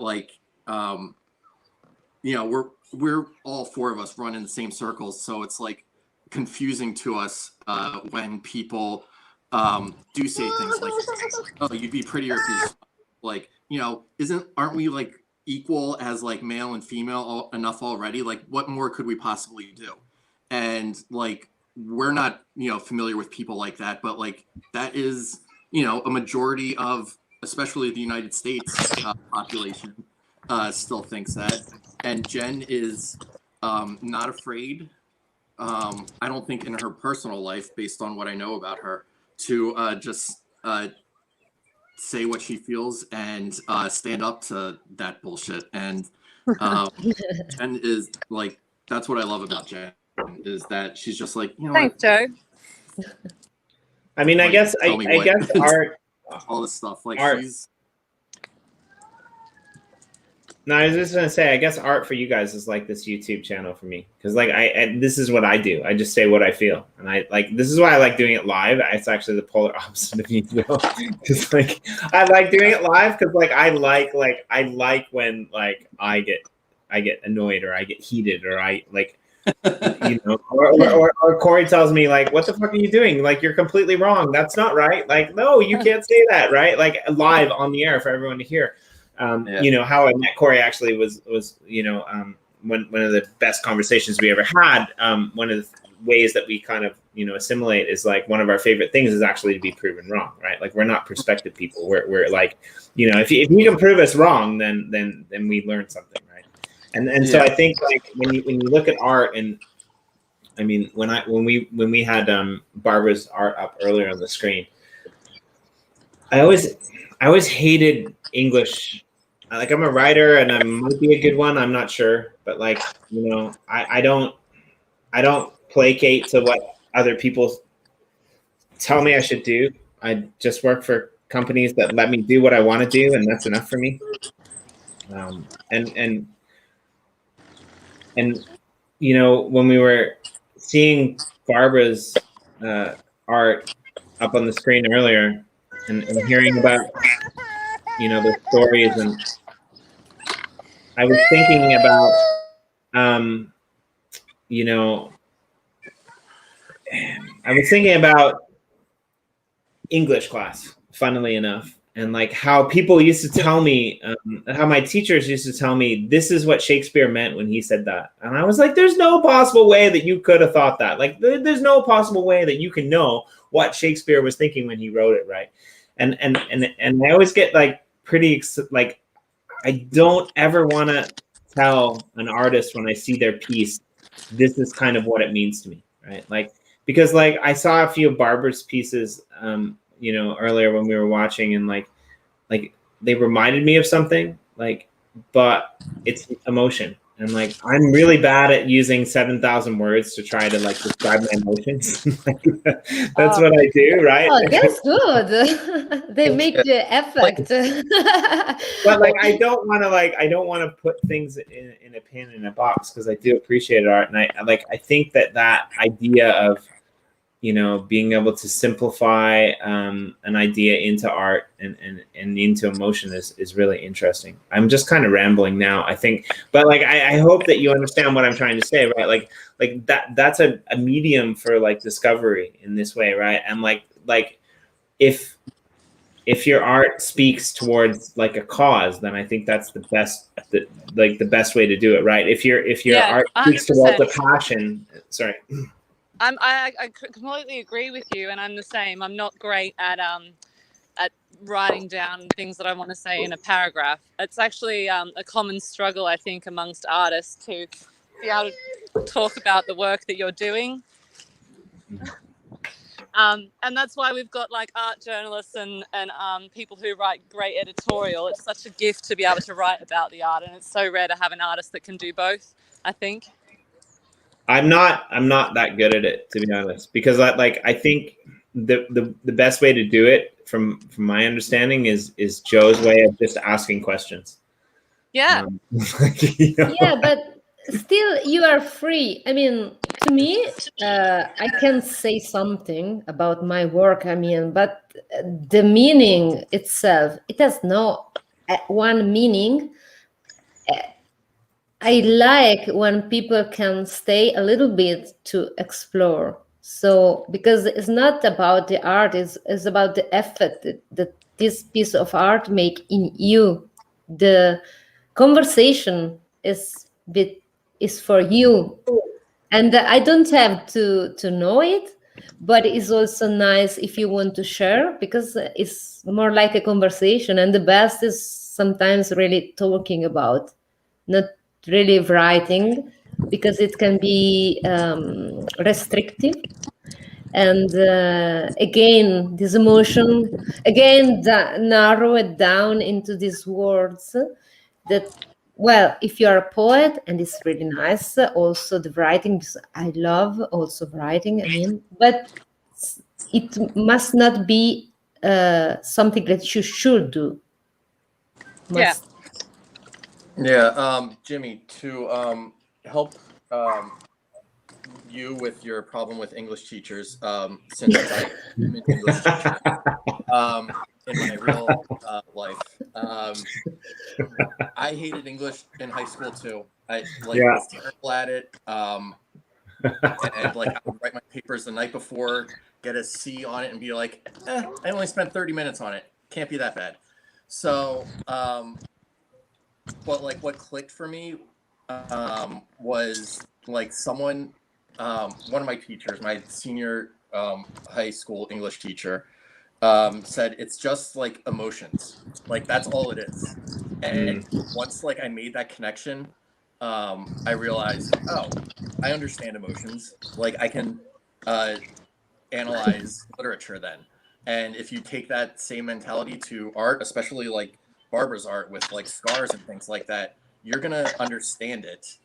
we're all four of us run in the same circles, so it's like confusing to us when people do say things like, "Oh, you'd be prettier if you," like, aren't we like equal as like male and female enough already? Like, what more could we possibly do? And like, we're not familiar with people like that, but like that is a majority of especially the United States population still thinks that. And Jen is not afraid, I don't think in her personal life, based on what I know about her, to just say what she feels and stand up to that bullshit. And Jen is like, that's what I love about Jen, is that she's just like, Thanks, Joe. I mean, I guess art, all this stuff, like art. she's. No, I was just gonna say, I guess art for you guys is like this YouTube channel for me, because like this is what I do. I just say what I feel, and I like this is why I like doing it live. It's actually the polar opposite of you, because like I like doing it live because like I like when like I get annoyed or I get heated or I like or Corey tells me like, what the fuck are you doing? Like, you're completely wrong. That's not right. Like, no, you can't say that, right? Like live on the air for everyone to hear. How I met Corey actually was one of the best conversations we ever had. One of the ways that we kind of assimilate is like one of our favorite things is actually to be proven wrong, right? Like we're not perspective people. We're like, if you can prove us wrong, then we learn something, right? And so I think like when you look at art, and I mean when we had Barbara's art up earlier on the screen, I always hated English. Like I'm a writer and I might be a good one, I'm not sure, but like I don't placate to what other people tell me I should do. I just work for companies that let me do what I want to do, and that's enough for me. And when we were seeing Barbara's art up on the screen earlier and hearing about the stories, and I was thinking about English class, funnily enough, and like how people used to tell me, how my teachers used to tell me, this is what Shakespeare meant when he said that. And I was like, there's no possible way that you could have thought that. Like, there's no possible way that you can know what Shakespeare was thinking when he wrote it, right? And I always get like pretty like, I don't ever want to tell an artist when I see their piece, this is kind of what it means to me, right? Like, because like I saw a few of Barbara's pieces, earlier when we were watching, and like they reminded me of something, like, but it's emotion, And like, I'm really bad at using 7,000 words to try to like describe my emotions. That's what I do, right? Oh, that's good. They make the effect. But like, I don't want to put things in a pin in a box, because I do appreciate art, and I think that idea of, you know, being able to simplify an idea into art and into emotion is really interesting. I'm just kind of rambling now, I think, but like I hope that you understand what I'm trying to say, right? Like that's a medium for like discovery in this way, right? And like if your art speaks towards like a cause, then I think that's the best way to do it, right? If your art speaks 100%. towards a passion, sorry. I completely agree with you, and I'm the same. I'm not great at writing down things that I want to say in a paragraph. It's actually a common struggle, I think, amongst artists to be able to talk about the work that you're doing. And that's why we've got like art journalists and people who write great editorial. It's such a gift to be able to write about the art, and it's so rare to have an artist that can do both, I think. I'm not that good at it, to be honest, because I think the best way to do it, from my understanding, is Joe's way of just asking questions. Yeah. You know? Yeah, but still you are free. I mean, to me, I can say something about my work. I mean, but the meaning itself, it has no one meaning. I like when people can stay a little bit to explore. So, because it's not about the art, it's about the effort that this piece of art make in you. The conversation is for you. And I don't have to know it, but it's also nice if you want to share, because it's more like a conversation. And the best is sometimes really talking about, not really writing, because it can be restrictive. And again, this emotion, narrow it down into these words that, well, if you're a poet, and it's really nice, also the writing, because I love also writing, I mean, but it must not be something that you should do. Jimmy, to help you with your problem with English teachers, since I'm an English teacher in my real life, I hated English in high school too. I was terrible at it, and like I would write my papers the night before, get a C on it, and be like, I only spent 30 minutes on it. Can't be that bad. So, but like what clicked for me was like someone, one of my teachers, my senior high school English teacher, said it's just like emotions, like that's all it is. And once like I made that connection, I realized, oh, I understand emotions. Like I can analyze literature then. And if you take that same mentality to art, especially like Barbara's art with like scars and things like that, you're gonna understand it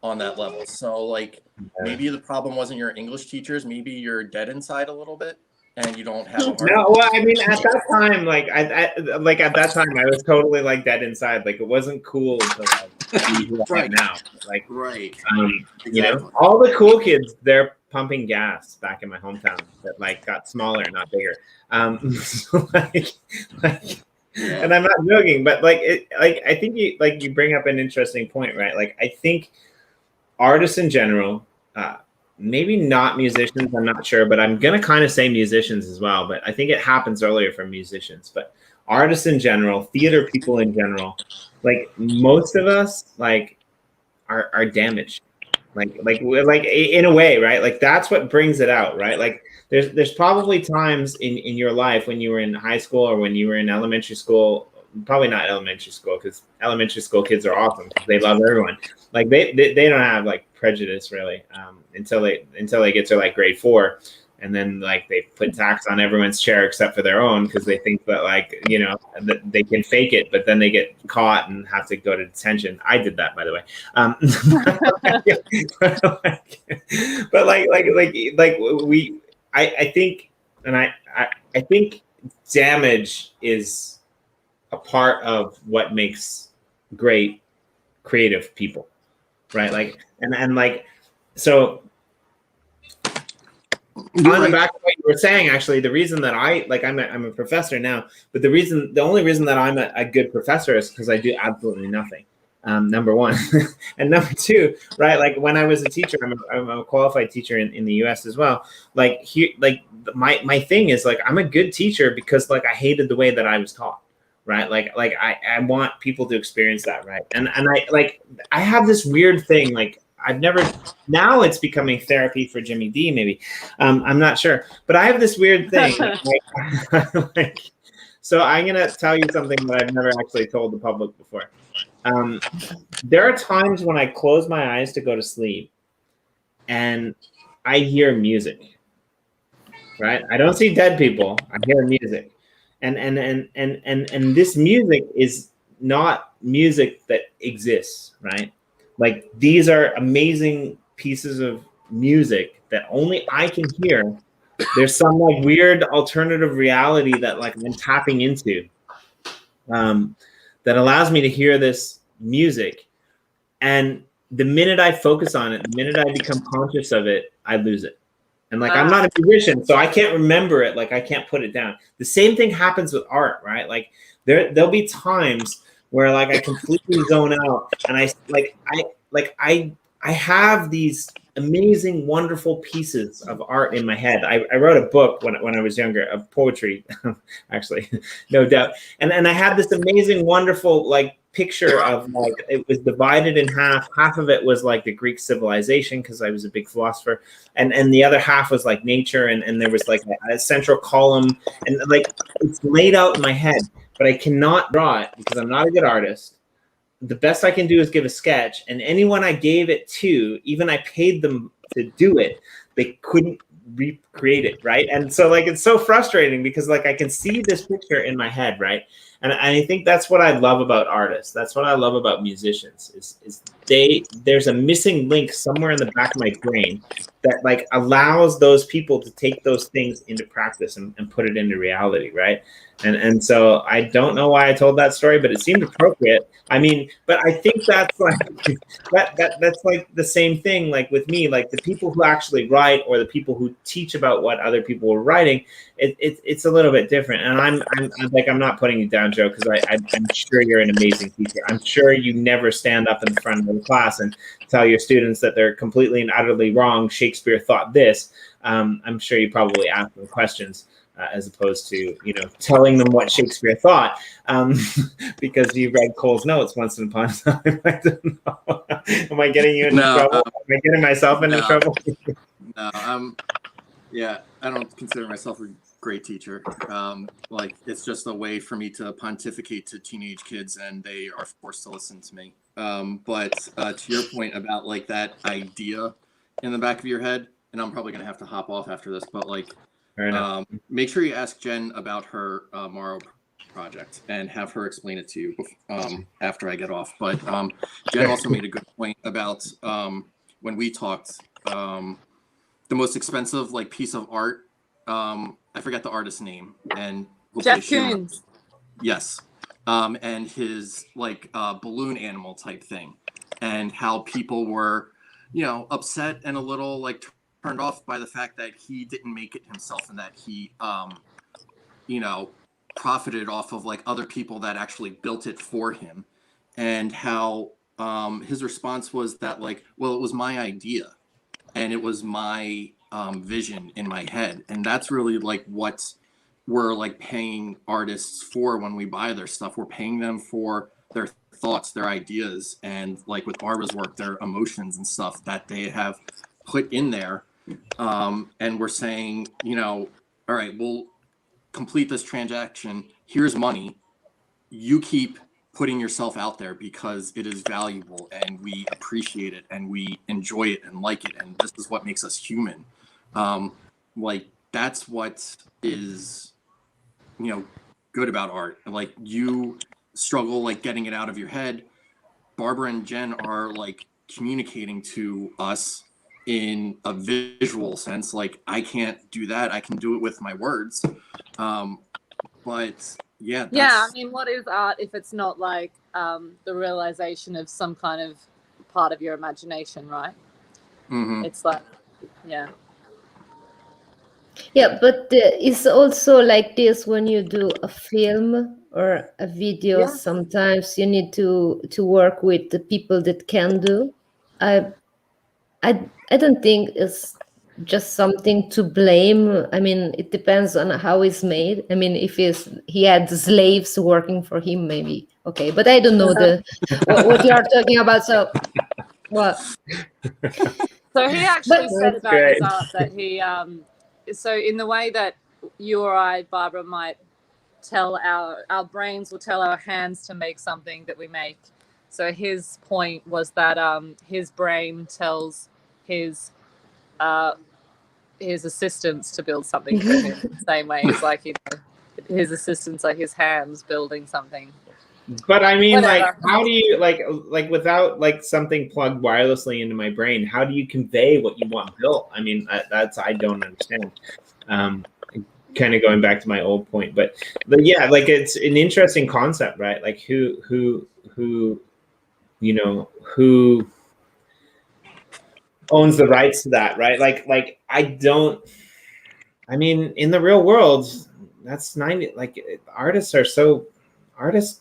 on that level. So like maybe the problem wasn't your English teachers, maybe you're dead inside a little bit and you don't have a heart. No, well, I mean, at that time, at that time, I was totally like dead inside. Like it wasn't cool to like be who I am now. Like Exactly. You know, all the cool kids, they're pumping gas back in my hometown that like got smaller, not bigger. So, and I'm not joking, but I think you bring up an interesting point, right? Like I think artists in general, maybe not musicians, I'm not sure, but I'm gonna kind of say musicians as well. But I think it happens earlier for musicians. But artists in general, theater people in general, like most of us, like are damaged, like in a way, right? Like that's what brings it out, right? Like there's probably times in your life when you were in high school or when you were in elementary school, probably not elementary school, because elementary school kids are awesome, they love everyone. Like they don't have like prejudice really until they get to like grade 4, and then like they put tax on everyone's chair except for their own because they think that like that they can fake it, but then they get caught and have to go to detention. I did that, by the way. I think damage is a part of what makes great creative people, right? Like and like so. On the back of what you were saying, actually, the reason that I'm a professor now, but the only reason that I'm a good professor is because I do absolutely nothing. Number one, and number two, right? Like when I was a teacher, I'm a qualified teacher in the U.S. as well. Like here, like my thing is like I'm a good teacher because like I hated the way that I was taught, right? Like I want people to experience that, right? And I have this weird thing like. Now it's becoming therapy for Jimmy D, maybe. I'm not sure. But I have this weird thing. So I'm going to tell you something that I've never actually told the public before. There are times when I close my eyes to go to sleep and I hear music, right? I don't see dead people. I hear music. And this music is not music that exists, right? Like these are amazing pieces of music that only I can hear. There's some like weird alternative reality that like I'm tapping into that allows me to hear this music. And the minute I focus on it, the minute I become conscious of it, I lose it. And like, I'm not a musician, so I can't remember it. Like I can't put it down. The same thing happens with art, right? Like there'll be times where like I completely zone out and I have these amazing, wonderful pieces of art in my head. I wrote a book when I was younger of poetry, actually, no doubt. And I had this amazing, wonderful like picture of like it was divided in half. Half of it was like the Greek civilization because I was a big philosopher, and the other half was like nature, and there was like a central column, and like it's laid out in my head. But I cannot draw it because I'm not a good artist. The best I can do is give a sketch, and anyone I gave it to, even I paid them to do it, they couldn't recreate it, right? And so like it's so frustrating because like I can see this picture in my head, right? And I think that's what I love about artists. That's what I love about musicians is there's a missing link somewhere in the back of my brain that like allows those people to take those things into practice and put it into reality, right? And so I don't know why I told that story, but it seemed appropriate. I mean, but I think that's like that's like the same thing like with me, like the people who actually write or the people who teach about what other people are writing, it's a little bit different. And I'm not putting you down, Joe, because I'm sure you're an amazing teacher. I'm sure you never stand up in front of the class and tell your students that they're completely and utterly wrong. Shakespeare thought this. I'm sure you probably ask them questions. As opposed to telling them what Shakespeare thought, because you read Cole's notes once upon a time. I don't know. Am I getting you into trouble? Am I getting myself into trouble? No, yeah, I don't consider myself a great teacher. Like it's just a way for me to pontificate to teenage kids, and they are forced to listen to me. But to your point about like that idea in the back of your head, and I'm probably gonna have to hop off after this, but like. Make sure you ask Jen about her Morrow project and have her explain it to you after I get off. But Jen also made a good point about when we talked, the most expensive like piece of art. I forgot the artist's name, and Jeff Koons. Yes, and his like balloon animal type thing, and how people were, upset and a little like turned off by the fact that he didn't make it himself and that he profited off of like other people that actually built it for him, and how his response was that like, well, it was my idea and it was my vision in my head, and that's really like what we're like paying artists for when we buy their stuff. We're paying them for their thoughts, their ideas, and like with Barbara's work, their emotions and stuff that they have put in there. And we're saying, all right, we'll complete this transaction. Here's money. You keep putting yourself out there because it is valuable and we appreciate it and we enjoy it and like it. And this is what makes us human. like that's what is, you know, good about art. Like you struggle like getting it out of your head. Barbara and Jen are like communicating to us in a visual sense. Like I can't do that. I can do it with my words. But yeah, Yeah, I mean, what is art if it's not like the realization of some kind of part of your imagination, right? Mhm. It's like, yeah. Yeah, but it's also like this when you do a film or a video. Yeah. Sometimes you need to work with the people that can do. I I don't think it's just something to blame. I mean, it depends on how it's made. I mean, if he had slaves working for him, maybe okay. But I don't know what you are talking about. So what? So he actually But- said That's about his great. art that he so in the way that you or I, Barbara, might tell our brains will tell our hands to make something that we make. So his point was that his brain tells his assistants to build something for him. Same way as like, you know, his assistants are his hands building something. But I mean, like, Whatever. how do you like without like something plugged wirelessly into my brain? How do you convey what you want built? I mean, that's I don't understand. Kind of going back to my old point, but yeah, like it's an interesting concept, right? Like who you know who owns the rights to that, right? Like I don't. I mean, in the real world, that's 90. Like artists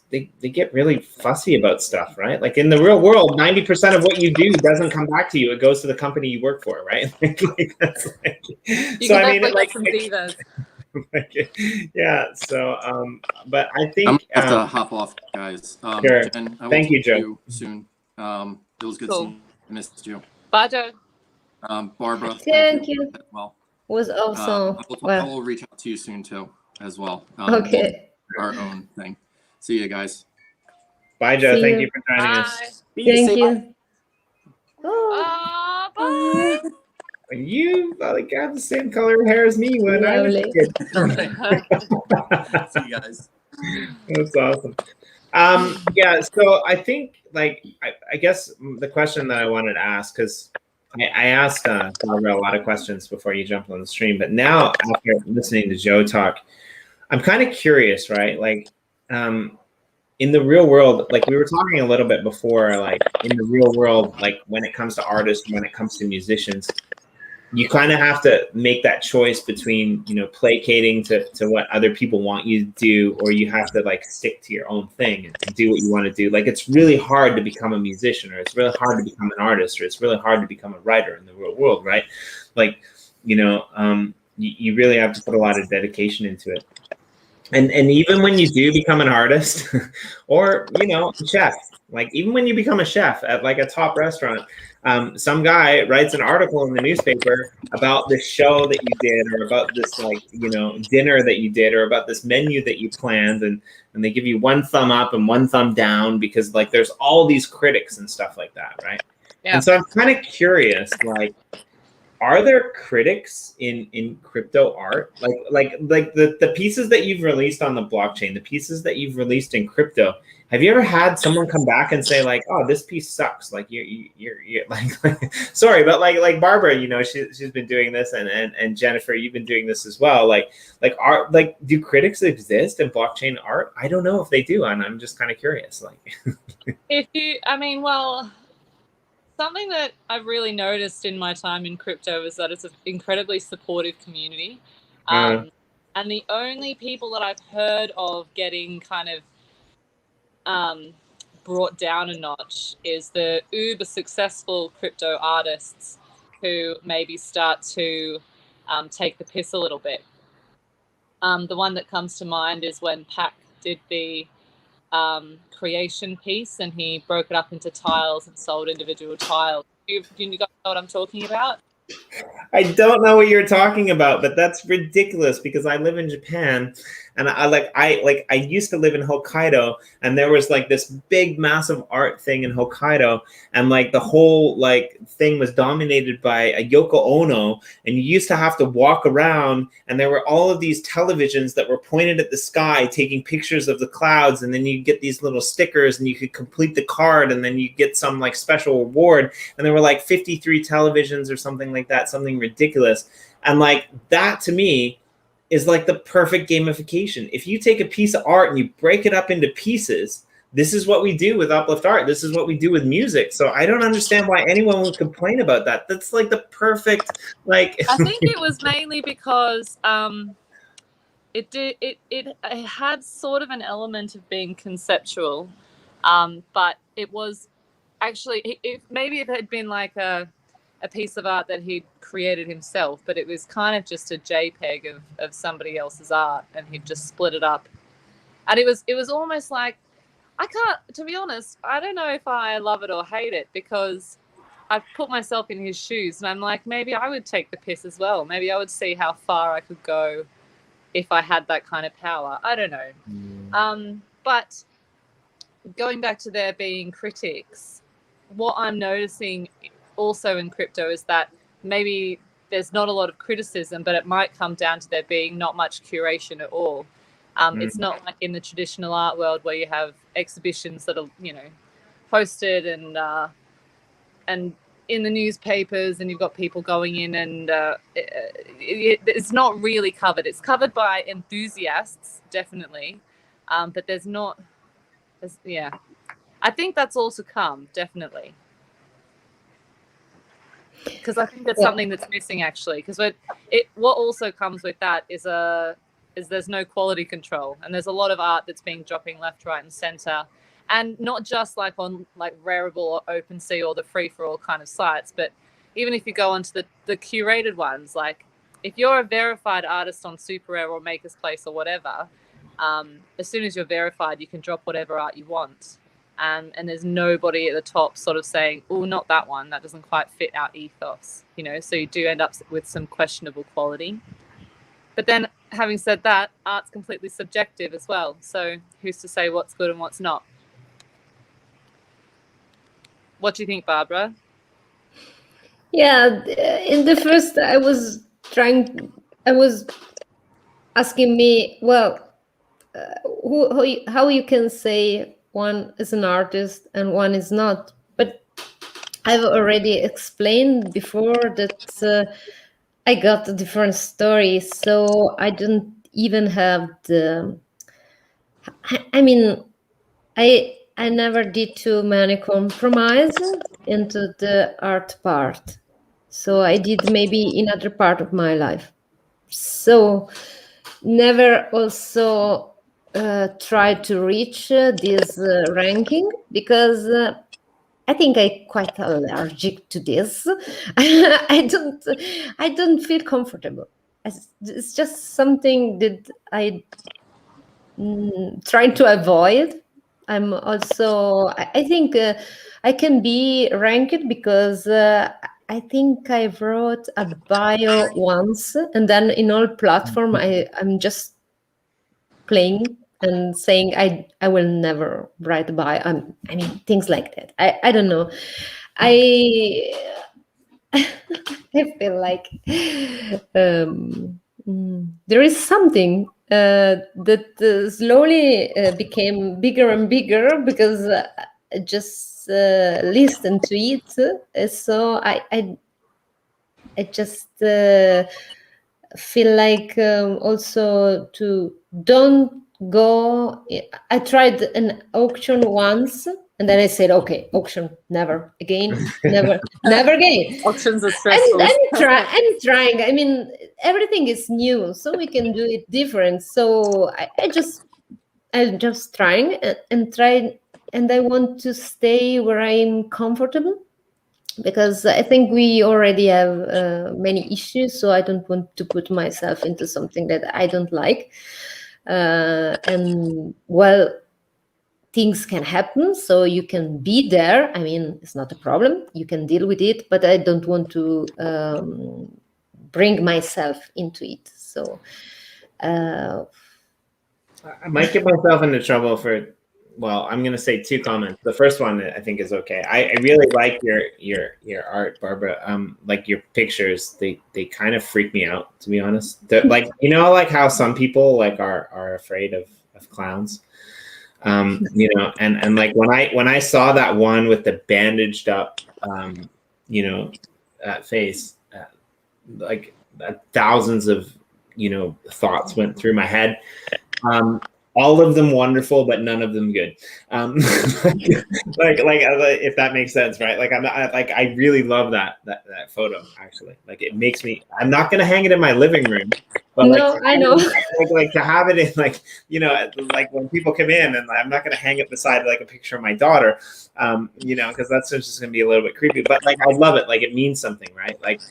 they get really fussy about stuff, right? Like in the real world, 90% of what you do doesn't come back to you. It goes to the company you work for, right? Like, that's like, You so can I mean, definitely like, get some divas. yeah. So, but I I'm think gonna have to hop off, guys. Sure. Jen, I will Thank you, talk to Joe. you soon. It was good Cool. seeing you. I missed you. Bye, Joe. Barbara, Thank you. as well. Was awesome. I Well, will reach out to you soon too, as well. okay. Our own thing. See you guys. Bye, Joe. See Thank you. you for joining Bye. us. Thank Say you. Oh, Bye. You like have the same color hair as me when I was a lovely. kid. Right. See you guys. That's awesome. Yeah, so I think like I guess the question that I wanted to ask, because I asked Barbara a lot of questions before you jumped on the stream, but now after listening to Joe talk, I'm kind of curious, right? Like in the real world, like we were talking a little bit before, like in the real world, like when it comes to artists, when it comes to musicians, you kind of have to make that choice between, you know, placating to what other people want you to do, or you have to like stick to your own thing and do what you want to do. Like it's really hard to become a musician, or it's really hard to become an artist, or it's really hard to become a writer in the real world, right? Like, you know, you really have to put a lot of dedication into it. And even when you do become an artist or, you know, a chef, like even when you become a chef at like a top restaurant, some guy writes an article in the newspaper about this show that you did, or about this like, you know, dinner that you did, or about this menu that you planned, and they give you one thumb up and one thumb down because like there's all these critics and stuff like that, right? Yeah. And so I'm kind of curious, like, are there critics in crypto art? Like the pieces that you've released on the blockchain, the pieces that you've released in crypto, have you ever had someone come back and say like, oh, this piece sucks? Like you're like sorry, but like Barbara, you know, she's been doing this, and Jennifer, you've been doing this as well. Like art, like do critics exist in blockchain art? I don't know if they do, and I'm just kind of curious. Like Well, something that I've really noticed in my time in crypto is that it's an incredibly supportive community. And the only people that I've heard of getting kind of brought down a notch is the uber successful crypto artists who maybe start to take the piss a little bit. The one that comes to mind is when Pac did the creation piece, and he broke it up into tiles and sold individual tiles. Do you guys know what I'm talking about? I don't know what you're talking about, but that's ridiculous because I live in Japan, and I used to live in Hokkaido, and there was like this big massive art thing in Hokkaido, and like the whole like thing was dominated by a Yoko Ono, and you used to have to walk around, and there were all of these televisions that were pointed at the sky taking pictures of the clouds, and then you get these little stickers and you could complete the card, and then you get some like special award, and there were like 53 televisions or something like that, something ridiculous. And like that to me is like the perfect gamification. If you take a piece of art and you break it up into pieces, this is what we do with uplift art. This is what we do with music. So I don't understand why anyone would complain about that. That's like the perfect, like. I think it was mainly because it had sort of an element of being conceptual, but it was actually maybe it had been like a piece of art that he'd created himself, but it was kind of just a JPEG of somebody else's art, and he'd just split it up. And it was almost like, I can't, to be honest, I don't know if I love it or hate it, because I've put myself in his shoes, and I'm like, maybe I would take the piss as well. Maybe I would see how far I could go if I had that kind of power. I don't know. But going back to there being critics, what I'm noticing also in crypto is that maybe there's not a lot of criticism, but it might come down to there being not much curation at all. It's not like in the traditional art world where you have exhibitions that are, you know, posted and in the newspapers, and you've got people going in, and it's not really covered. It's covered by enthusiasts, definitely, but there's not. Yeah, I think that's all to come, definitely. Because I think that's something that's missing, actually. Because what also comes with that is there's no quality control, and there's a lot of art that's being dropping left, right, and center, and not just like on like Rarible or OpenSea or the free-for-all kind of sites, but even if you go onto the curated ones, like if you're a verified artist on Super Rare or Maker's Place or whatever, as soon as you're verified, you can drop whatever art you want. And there's nobody at the top sort of saying, oh, not that one, that doesn't quite fit our ethos, you know, so you do end up with some questionable quality. But then, having said that, art's completely subjective as well, so who's to say what's good and what's not? What do you think, Barbara? Yeah, in the first, I was asking me, well, how you can say one is an artist and one is not. But I've already explained before that I got a different story, so I don't even have the. I mean, I never did too many compromise into the art part, so I did maybe in other part of my life. So never also tried to reach this ranking, because I think I'm quite allergic to this. I don't feel comfortable. It's just something that I trying to avoid. I'm also, I think I can be ranked because I think I wrote a bio once, and then in all platform I'm just playing and saying I will never write a bio. I mean things like that. I don't know. I feel like there is something that slowly became bigger and bigger because I just listened to it. So I just feel like also to don't go. I tried an auction once, and then I said, okay, auction, never again, never again. Auctions are stressful. I'm trying. I mean, everything is new, so we can do it different. So I'm just trying and try, and I want to stay where I'm comfortable, because I think we already have many issues. So I don't want to put myself into something that I don't like. And well, things can happen, so you can be there. I mean, it's not a problem. You can deal with it, but I don't want to bring myself into it. So I might get myself into trouble for, well, I'm going to say 2 comments. The first one I think is okay. I really like your art, Barbara. Like your pictures, they kind of freak me out, to be honest. Like, you know, like how some people like are afraid of clowns. You know, and like when I saw that one with the bandaged up, you know, face, like thousands of, you know, thoughts went through my head. All of them wonderful, but none of them good. Like if that makes sense, right? Like I really love that photo. Actually, like it makes me. I'm not gonna hang it in my living room, but no, I know. Like to have it in, like, you know, like when people come in, and I'm not gonna hang it beside like a picture of my daughter, you know, because that's just gonna be a little bit creepy. But like I love it. Like it means something, right? Like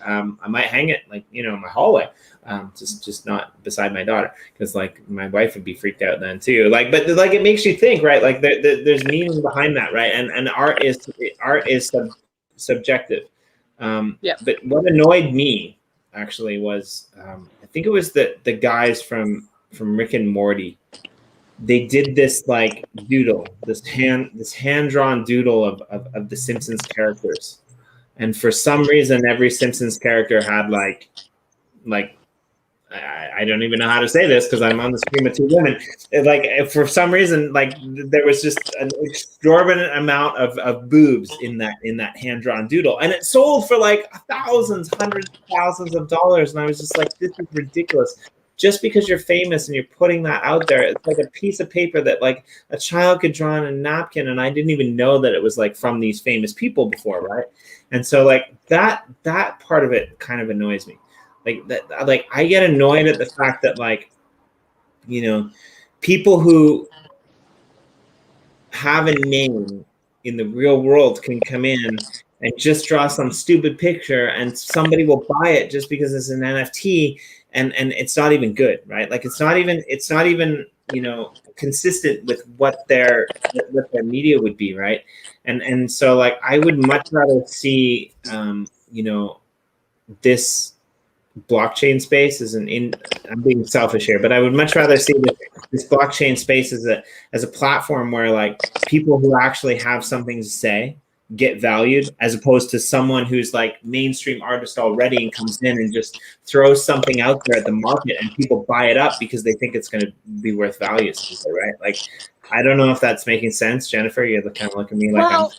I might hang it, like, you know, in my hallway. Just not beside my daughter, because like my wife would be freaked out then too. Like, but like it makes you think, right? Like there's meaning behind that, right? And art is subjective. Yeah. But what annoyed me actually was, I think it was the guys from Rick and Morty. They did this like doodle, this hand drawn doodle of the Simpsons characters, and for some reason every Simpsons character had like I don't even know how to say this because I'm on the screen with 2 women. Like for some reason, like there was just an exorbitant amount of boobs in that hand drawn doodle, and it sold for like thousands, hundreds of thousands of dollars. And I was just like, this is ridiculous. Just because you're famous and you're putting that out there, it's like a piece of paper that like a child could draw on a napkin, and I didn't even know that it was like from these famous people before, right? And so like that part of it kind of annoys me. Like that, like I get annoyed at the fact that, like, you know, people who have a name in the real world can come in and just draw some stupid picture, and somebody will buy it just because it's an NFT, and it's not even good, right? Like it's not even you know, consistent with what their media would be, right? And so like I would much rather see you know, this blockchain space is I'm being selfish here, but I would much rather see this blockchain space as a platform where like people who actually have something to say get valued, as opposed to someone who's like mainstream artist already and comes in and just throws something out there at the market and people buy it up because they think it's going to be worth value, right? Like I don't know if that's making sense. Jennifer, you're kind of looking at me like, well,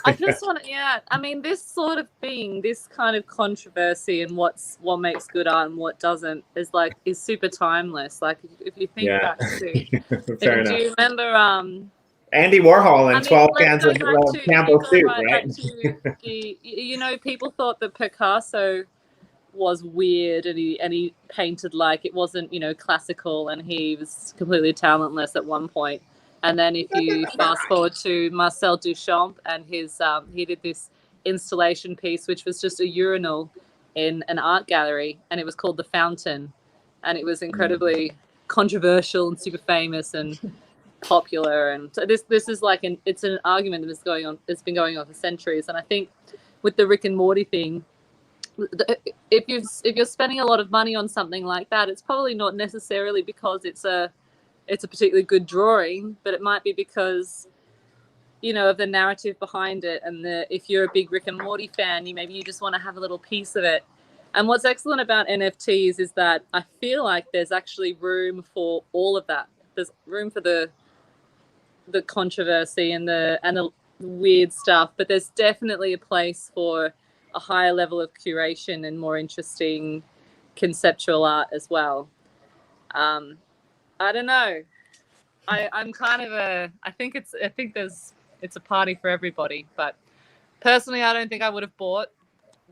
I just want to, yeah, I mean, this sort of thing, this kind of controversy and what makes good art and what doesn't is super timeless. Like if you think back to, fair enough. do you remember Andy Warhol and 12 cans of Campbell soup, right? You know, people thought that Picasso was weird and he painted like it wasn't, you know, classical, and he was completely talentless at one point. And then if you fast forward to Marcel Duchamp and his he did this installation piece which was just a urinal in an art gallery, and it was called The Fountain, and it was incredibly controversial and super famous and popular. And so this is like it's an argument that's going on, it's been going on for centuries. And I think with the Rick and Morty thing, if you're spending a lot of money on something like that, it's probably not necessarily because it's a particularly good drawing, but it might be because, you know, of the narrative behind it, and if you're a big Rick and Morty fan, maybe you just want to have a little piece of it. And what's excellent about NFTs is that I feel like there's actually room for all of that. There's room for the controversy and the weird stuff, but there's definitely a place for a higher level of curation and more interesting conceptual art as well. I don't know. I'm kind of I think it's a party for everybody, but personally I don't think I would have bought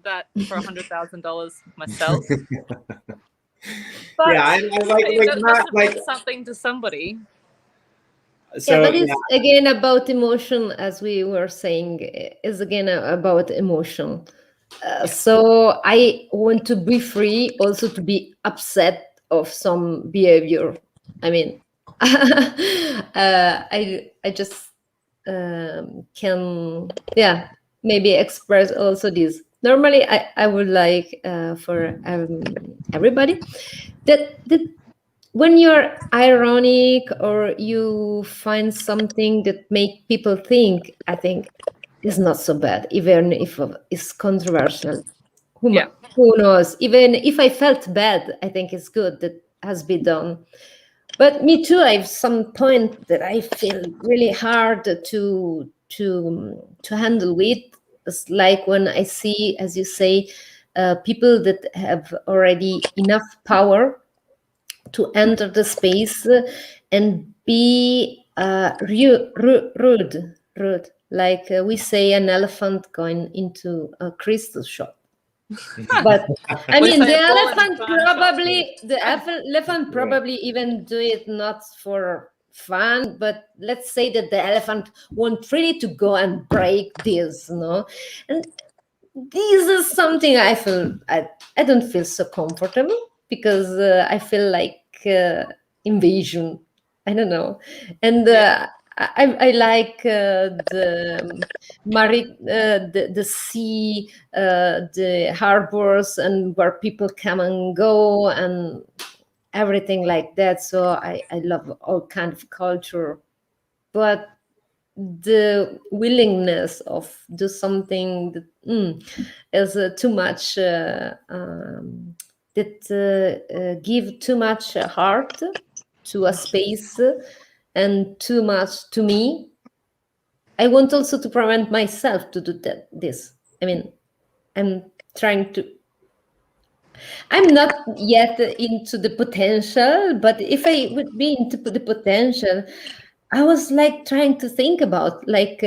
that for $100,000 myself. But yeah, I like not like something to somebody. So, yeah, but it's again about emotion, as we were saying, is again about emotion. So I want to be free, also to be upset of some behavior. I mean, I just can maybe express also this. Normally, I would like for everybody that when you're ironic or you find something that make people think, I think it's not so bad, even if it's controversial. Yeah. Who knows? Even if I felt bad, I think it's good that has been done. But me too. I have some point that I feel really hard to handle with. It's like when I see, as you say, people that have already enough power to enter the space and be rude. Like we say, an elephant going into a crystal shop. But I We mean, say the a bull in elephant a china shop. probably even do it not for fun, but let's say that the elephant want really to go and break this, no? And this is something I feel I don't feel so comfortable because I feel like invasion. I don't know, and I like the sea, the harbors, and where people come and go, and everything like that. So I love all kind of culture, but the willingness of do something that is too much that give too much heart to a space and too much to me. I want also to prevent myself to do this. I mean, I'm not yet into the potential, but if I would be into the potential, I was like trying to think about like,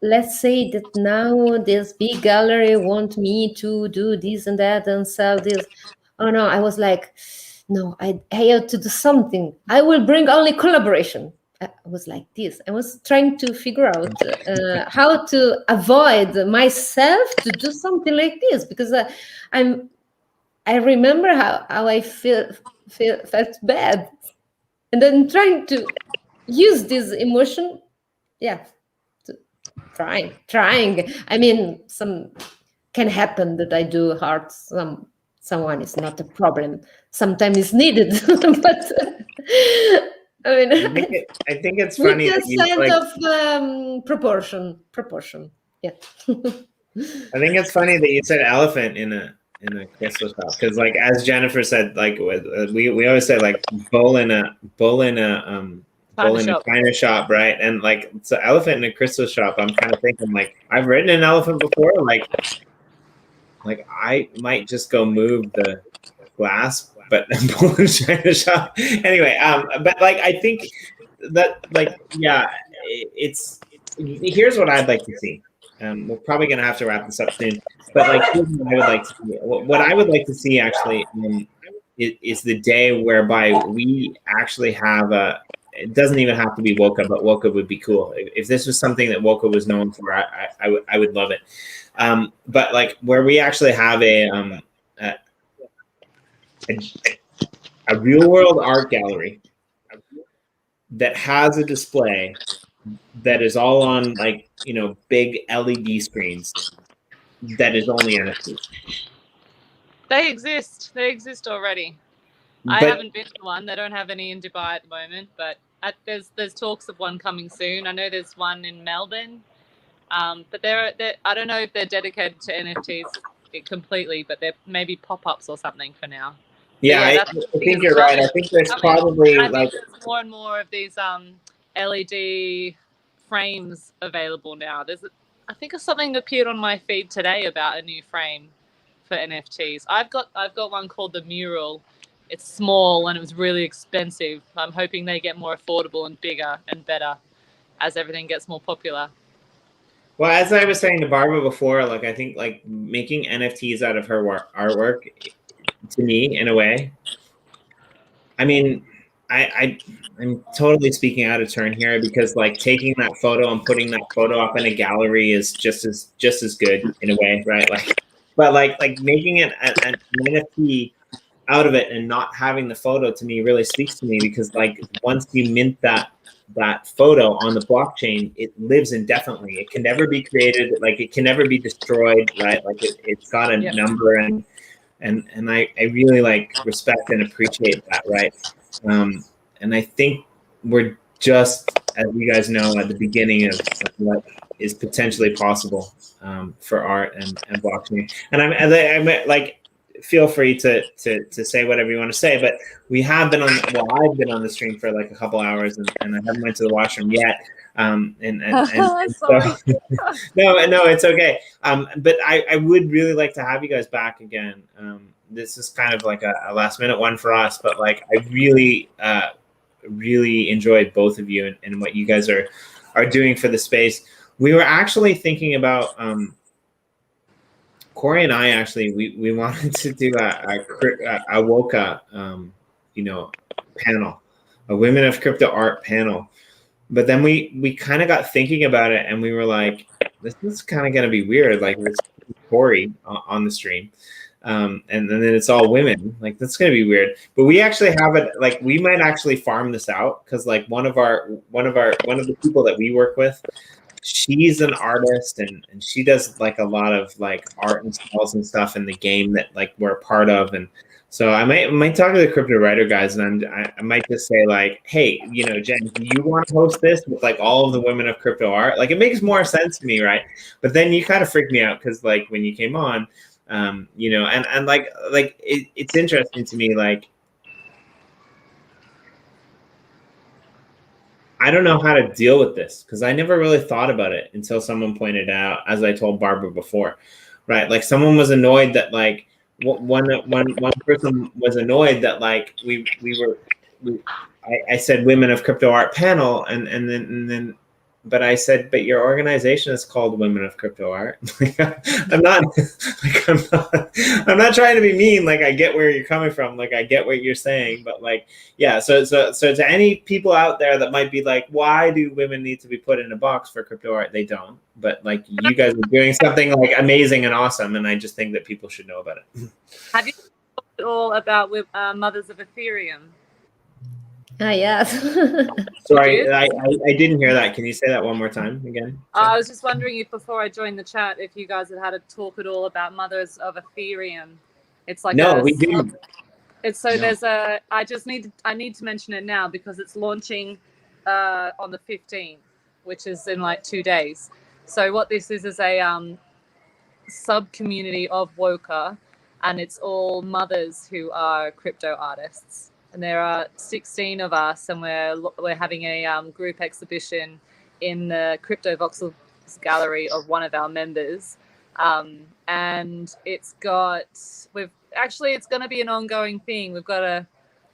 let's say that now this big gallery want me to do this and that and sell this. Oh no, I was like, no, I have to do something. I will bring only collaboration. I was like this. I was trying to figure out how to avoid myself to do something like this because I remember how I felt bad, and then trying to use this emotion, trying. I mean, some can happen that I do hurt someone is not a problem. Sometimes it's needed, but I mean, I think it's with funny a that you sense like. of proportion. Yeah. I think it's funny that you said elephant in a crystal shop because, like, as Jennifer said, like we always say like bull in a china shop, right? And like it's an elephant in a crystal shop. I'm kind of thinking like I've ridden an elephant before, like I might just go move the glass, but bull in a china shop anyway. But like I think that like it's here's what I'd like to see. We're probably going to have to wrap this up soon, but like here's what I would like to see. What I would like to see actually is the day whereby we actually have a. It doesn't even have to be WOKA, but WOKA would be cool. If this was something that WOKA was known for, I would love it. But like where we actually have a real world art gallery that has a display that is all on like big LED screens that is only NFT. They exist already. I haven't been to one. They don't have any in Dubai at the moment, but there's talks of one coming soon. I know there's one in Melbourne, but they're I don't know if they're dedicated to NFTs completely, but they're maybe pop-ups or something for now. Yeah, I think you're right. I think there's probably like there's more and more of these LED frames available now. I think it's something that appeared on my feed today about a new frame for NFTs. I've got one called the Mural. It's small and it was really expensive. I'm hoping they get more affordable and bigger and better as everything gets more popular. Well, as I was saying to Barbara before, like I think like making NFTs out of her artwork, to me, in a way, I mean, I'm totally speaking out of turn here because like taking that photo and putting that photo up in a gallery is just as good in a way, right? Like, but like making it an NFT out of it, and not having the photo to me really speaks to me, because like once you mint that photo on the blockchain, it lives indefinitely. It can never be created, like it can never be destroyed, right? Like it's got a number, and I really like respect and appreciate that, right? And I think we're just, as you guys know, at the beginning of what is potentially possible for art and blockchain. And I'm like, feel free to say whatever you want to say, but we have been I've been on the stream for like a couple hours, and I haven't went to the washroom yet. And so, no, it's okay. But I would really like to have you guys back again. This is kind of like a last minute one for us, but like I really enjoyed both of you and what you guys are doing for the space. We were actually thinking about Corey and I actually we wanted to do a WOKA panel, a Women of Crypto Art panel, but then we kind of got thinking about it, and we were like, this is kind of going to be weird, like with Corey on the stream. And then it's all women, like that's gonna be weird. But we actually have it, like we might actually farm this out, because like one of the people that we work with, she's an artist, and she does like a lot of like art and spells and stuff in the game that like we're a part of. And so I might talk to the Cryptowriter guys, and I might just say like, hey, Jen, do you want to host this with like all of the women of crypto art? Like it makes more sense to me, right? But then you kind of freaked me out, because like when you came on, and like it's interesting to me, like I don't know how to deal with this, because I never really thought about it until someone pointed out, as I told Barbara before, right? Like someone was annoyed that like one person was annoyed that like I said Women of Crypto Art panel, and then but I said, but your organization is called Women of Crypto Art. I'm not trying to be mean. Like I get where you're coming from. Like I get what you're saying, but like, yeah. So to any people out there that might be like, why do women need to be put in a box for crypto art? They don't. But like you guys are doing something like amazing and awesome, and I just think that people should know about it. Have you talked at all about with Mothers of Aetherium? Yes. Sorry, I didn't hear that. Can you say that one more time again? I was just wondering if before I joined the chat, if you guys had a talk at all about Mothers of Aetherium. It's like no, we didn't. It's so there's a. I need to mention it now because it's launching on the 15th, which is in like 2 days. So what this is a sub community of WOKA, and it's all mothers who are crypto artists. And there are 16 of us, and we're having a group exhibition in the Crypto Voxels gallery of one of our members. And it's going to be an ongoing thing. We've got a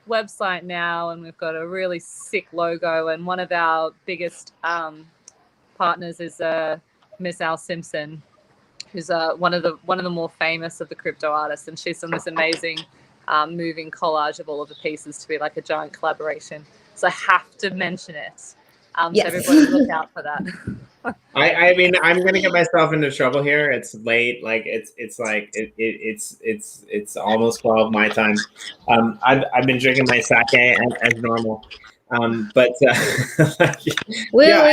website now, and we've got a really sick logo. And one of our biggest partners is Miss Al Simpson, who's one of the more famous of the crypto artists, and she's done this amazing moving collage of all of the pieces to be like a giant collaboration. So I have to mention it. Yes. So everybody look out for that. I mean, I'm gonna get myself into trouble here. It's late. Like it's almost 12 my time. I've been drinking my sake as normal. But we'll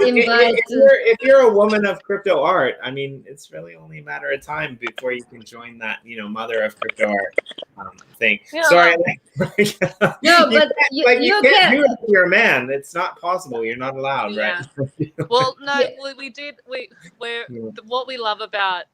invite. If you're a woman of crypto art, I mean, it's really only a matter of time before you can join that, Mother of Crypto Art thing. Yeah. Sorry, no, but you can't do it if you're a man. It's not possible. You're not allowed, right? Well, no, we did. What we love about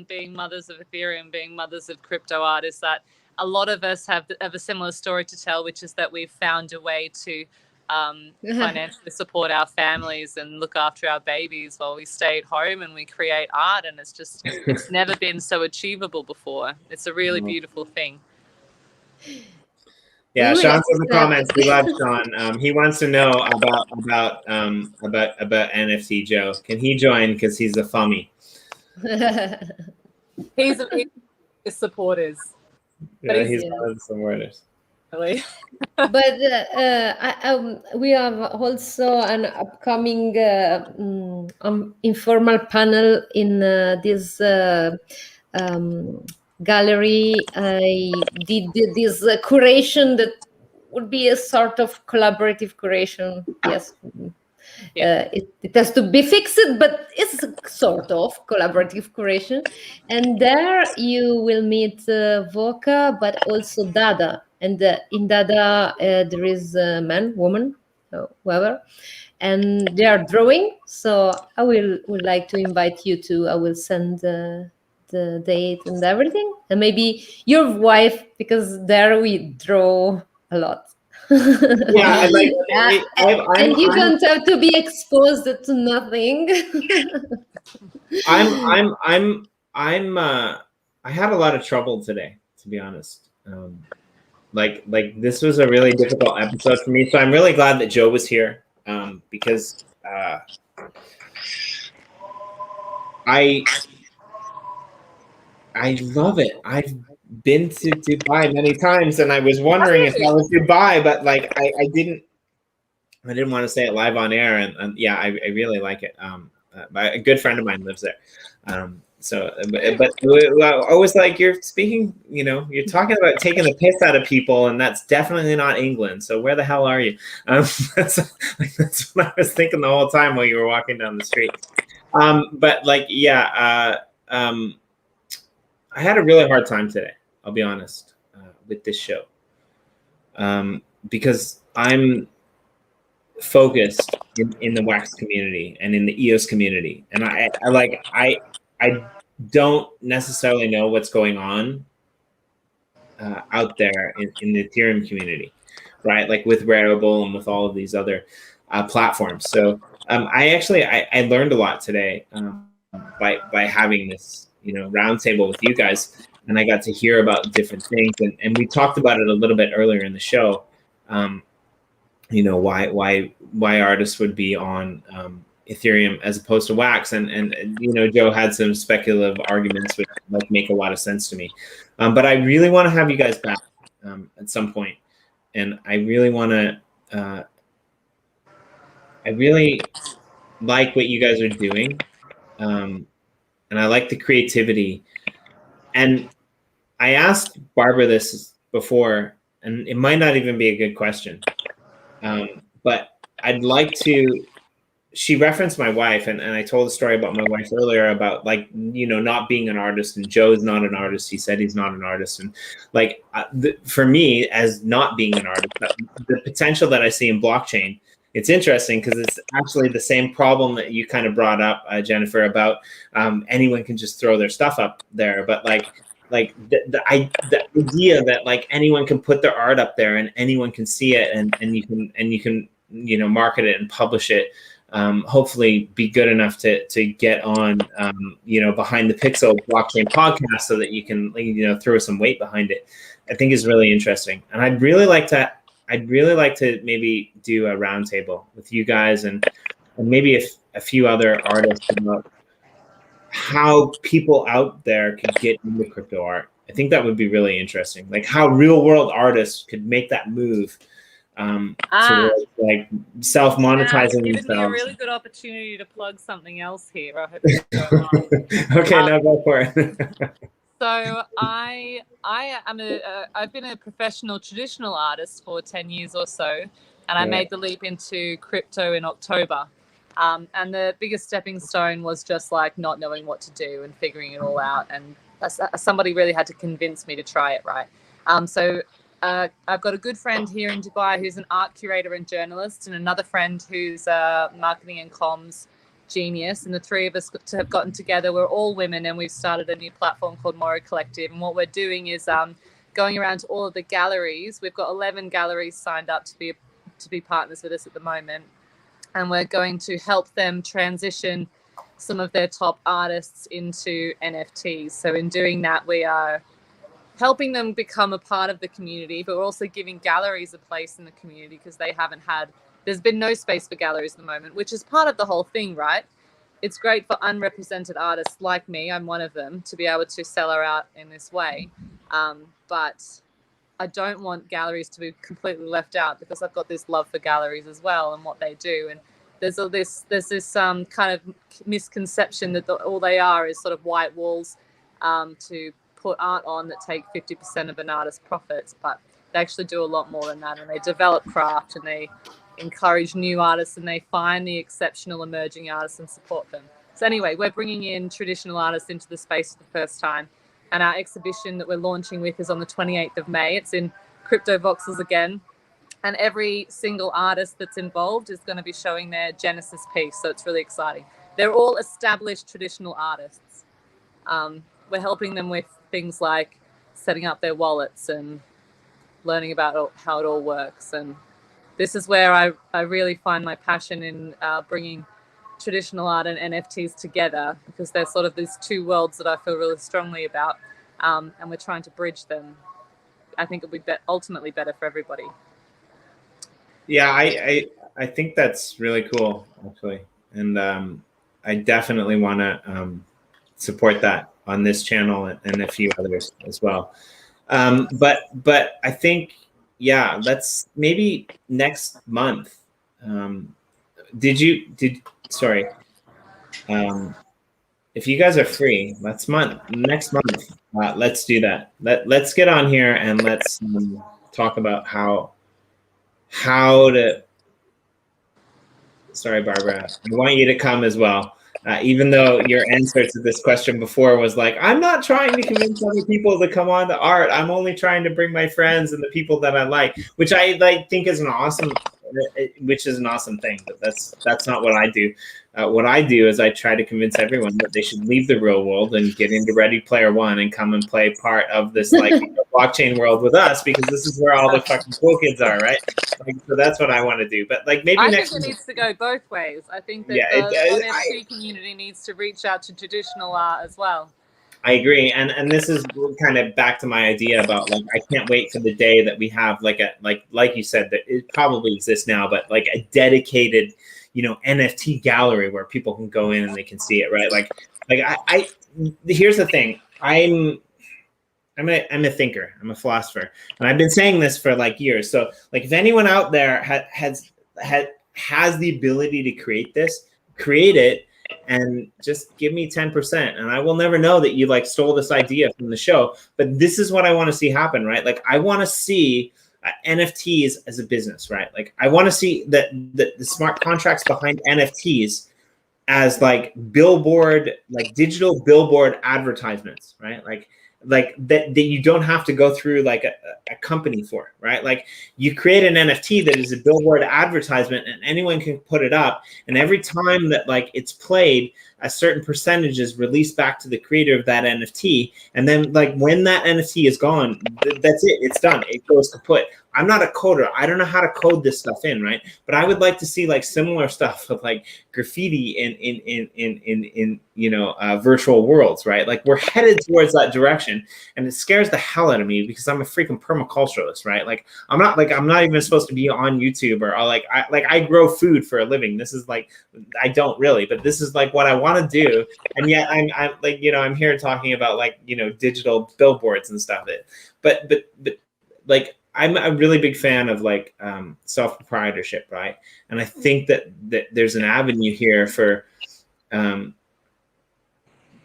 being mothers of Aetherium, being mothers of crypto art, is that a lot of us have a similar story to tell, which is that we've found a way to financially support our families and look after our babies while we stay at home and we create art. And it's never been so achievable before. It's a really beautiful thing. Yeah, Sean's in the comments. We love Sean. He wants to know about NFT Joe. Can he join? Because he's a fummy. He's supporters. Yeah, he's one of the supporters. Really? But we have also an upcoming informal panel in this gallery, I did this curation that would be a sort of collaborative curation. Yes. It has to be fixed, but it's a sort of collaborative curation. And there you will meet WOKA, but also Dada. And in Dada, there is a man, woman, whoever, and they are drawing. So I would like to invite you to. I will send the date and everything, and maybe your wife, because there we draw a lot. Yeah, I like. And you don't have to be exposed to nothing. I had a lot of trouble today, to be honest. Like this was a really difficult episode for me, so I'm really glad that Joe was here, because I love it. I've been to Dubai many times, and I was wondering if I was Dubai, but like I didn't want to say it live on air, and yeah, I really like it. A good friend of mine lives there. But I was like, you're speaking, you're talking about taking the piss out of people, and that's definitely not England. So where the hell are you? That's what I was thinking the whole time while you were walking down the street. But like, yeah, I had a really hard time today, I'll be honest, with this show, because I'm focused in the wax community and in the EOS community, and I don't necessarily know what's going on out there in the Ethereum community, right? Like with Wearable and with all of these other platforms. So I learned a lot today by having this roundtable with you guys, and I got to hear about different things, and we talked about it a little bit earlier in the show. Why artists would be on Ethereum as opposed to wax, and Joe had some speculative arguments which like make a lot of sense to me, but I really want to have you guys back at some point, and I really want to I really like what you guys are doing, and I like the creativity. And I asked Barbara this before, and it might not even be a good question, but I'd like to. She referenced my wife, and I told a story about my wife earlier about not being an artist, and Joe's not an artist. He said he's not an artist, and for me, as not being an artist, the potential that I see in blockchain, it's interesting because it's actually the same problem that you kind of brought up, Jennifer, about anyone can just throw their stuff up there, but the idea that like anyone can put their art up there and anyone can see it, and you can market it and publish it. Hopefully be good enough to get on, Behind the Pixel blockchain podcast so that you can, throw some weight behind it. I think is really interesting. And I'd really like to maybe do a roundtable with you guys and maybe a few other artists about how people out there could get into crypto art. I think that would be really interesting. Like how real world artists could make that move. Towards, like self-monetizing themselves. Given me a really good opportunity to plug something else here. I hope it's going on. Okay, now go for it. So I've been a professional traditional artist for 10 years or so, and I made the leap into crypto in October. And the biggest stepping stone was just like not knowing what to do and figuring it all out. And somebody really had to convince me to try it, right? I've got a good friend here in Dubai who's an art curator and journalist, and another friend who's a marketing and comms genius. And the three of us have gotten together. We're all women, and we've started a new platform called Morrow Collective. And what we're doing is going around to all of the galleries. We've got 11 galleries signed up to be partners with us at the moment. And we're going to help them transition some of their top artists into NFTs. So in doing that, we are helping them become a part of the community, but we're also giving galleries a place in the community because there's been no space for galleries at the moment, which is part of the whole thing, right? It's great for unrepresented artists like me, I'm one of them, to be able to sell our art in this way. But I don't want galleries to be completely left out because I've got this love for galleries as well and what they do. And there's this kind of misconception that all they are is sort of white walls to put art on that take 50% of an artist's profits, but they actually do a lot more than that, and they develop craft and they encourage new artists and they find the exceptional emerging artists and support them. So anyway, we're bringing in traditional artists into the space for the first time, and our exhibition that we're launching with is on the 28th of May. It's in Crypto Voxels again, and every single artist that's involved is going to be showing their Genesis piece, so it's really exciting. They're all established traditional artists. We're helping them with things like setting up their wallets and learning about how it all works. And this is where I really find my passion in bringing traditional art and NFTs together, because they're sort of these two worlds that I feel really strongly about, and we're trying to bridge them. I think it'll be ultimately better for everybody. Yeah, I think that's really cool, actually. And I definitely want to support that on this channel and a few others as well. But I think, yeah, let's maybe next month. Sorry. If you guys are free, next month, let's do that. Let's get on here and let's talk about how to. Sorry, Barbara. I want you to come as well. Even though your answer to this question before was like, I'm not trying to convince other people to come on to art. I'm only trying to bring my friends and the people that I like, which I think is an awesome thing. But that's not what I do. What I do is I try to convince everyone that they should leave the real world and get into Ready Player One and come and play part of this like blockchain world with us, because this is where all the fucking cool kids are, right? Like, so that's what I want to do. But like maybe I next think it needs to go both ways. I think that the NFT community needs to reach out to traditional art as well. I agree, and this is kind of back to my idea about like I can't wait for the day that we have like you said, that it probably exists now, but like a dedicated, NFT gallery where people can go in and they can see it, right? Like I here's the thing, I'm a thinker, I'm a philosopher, and I've been saying this for like years. So like if anyone out there has the ability to create this, create it. And just give me 10%, and I will never know that you like stole this idea from the show. But this is what I want to see happen, right? Like I want to see NFTs as a business, right? Like I want to see that the smart contracts behind NFTs as like digital billboard advertisements, right? Like that you don't have to go through like a company for, right? Like you create an NFT that is a billboard advertisement and anyone can put it up, and every time that like it's played, a certain percentage is released back to the creator of that NFT, and then like when that NFT is gone, that's it, it's done, it goes kaput. I'm not a coder, I don't know how to code this stuff in, right? But I would like to see like similar stuff with like graffiti in virtual worlds, right? Like we're headed towards that direction, and it scares the hell out of me because I'm a freaking permaculturalist, right? Like I'm not even supposed to be on YouTube, or I grow food for a living. This is like, I don't really, but this is like what I want to do, and yet I'm like, I'm here talking about like digital billboards and stuff. But like I'm a really big fan of like self-proprietorship, right? And I think that there's an avenue here for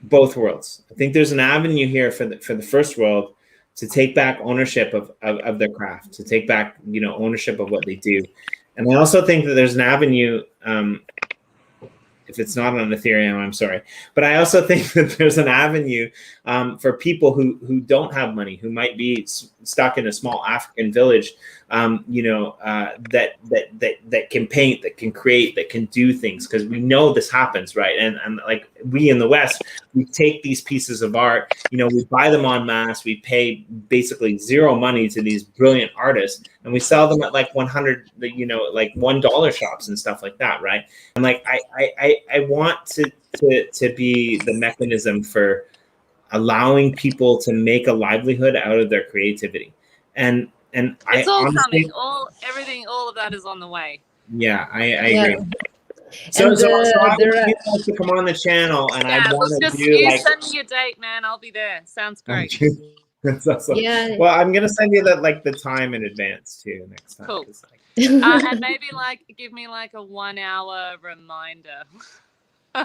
both worlds. I think there's an avenue here for the first world to take back ownership of their craft, to take back ownership of what they do. And I also think that there's an avenue, if it's not on Ethereum, I'm sorry, but I also think that there's an avenue for people who don't have money, who might be stuck in a small African village, that can paint, that can create, that can do things, because we know this happens, right? And like we in the West, we take these pieces of art, we buy them en masse, we pay basically zero money to these brilliant artists, and we sell them at like 100, like $1 shops and stuff like that, right? And like I want to be the mechanism for allowing people to make a livelihood out of their creativity, and it's all honestly, coming. All of that is on the way. Yeah, I agree. So I want you to come on the channel, and I want to do like. Send me a date, man. I'll be there. Sounds great. That's awesome. Yeah. Well, I'm gonna send you the time in advance too next time. Cool. And maybe like give me like a 1 hour reminder.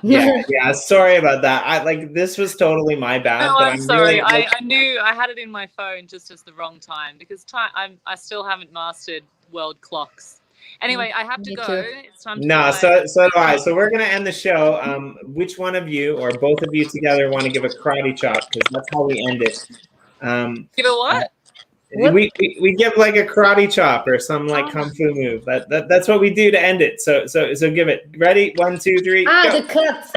Yeah. Sorry about that. This was totally my bad. No, but I'm sorry. Really, I knew I had it in my phone just as the wrong time because I still haven't mastered world clocks. Anyway, I have to Me go. too. It's time to No, fly. so do I. So we're gonna end the show. Which one of you or both of you together want to give a karate chop? Because that's how we end it. Give it what? We give like a karate chop or some like kung fu move. That's what we do to end it. So give it. Ready? 1, 2, 3. Ah, Go. the cut.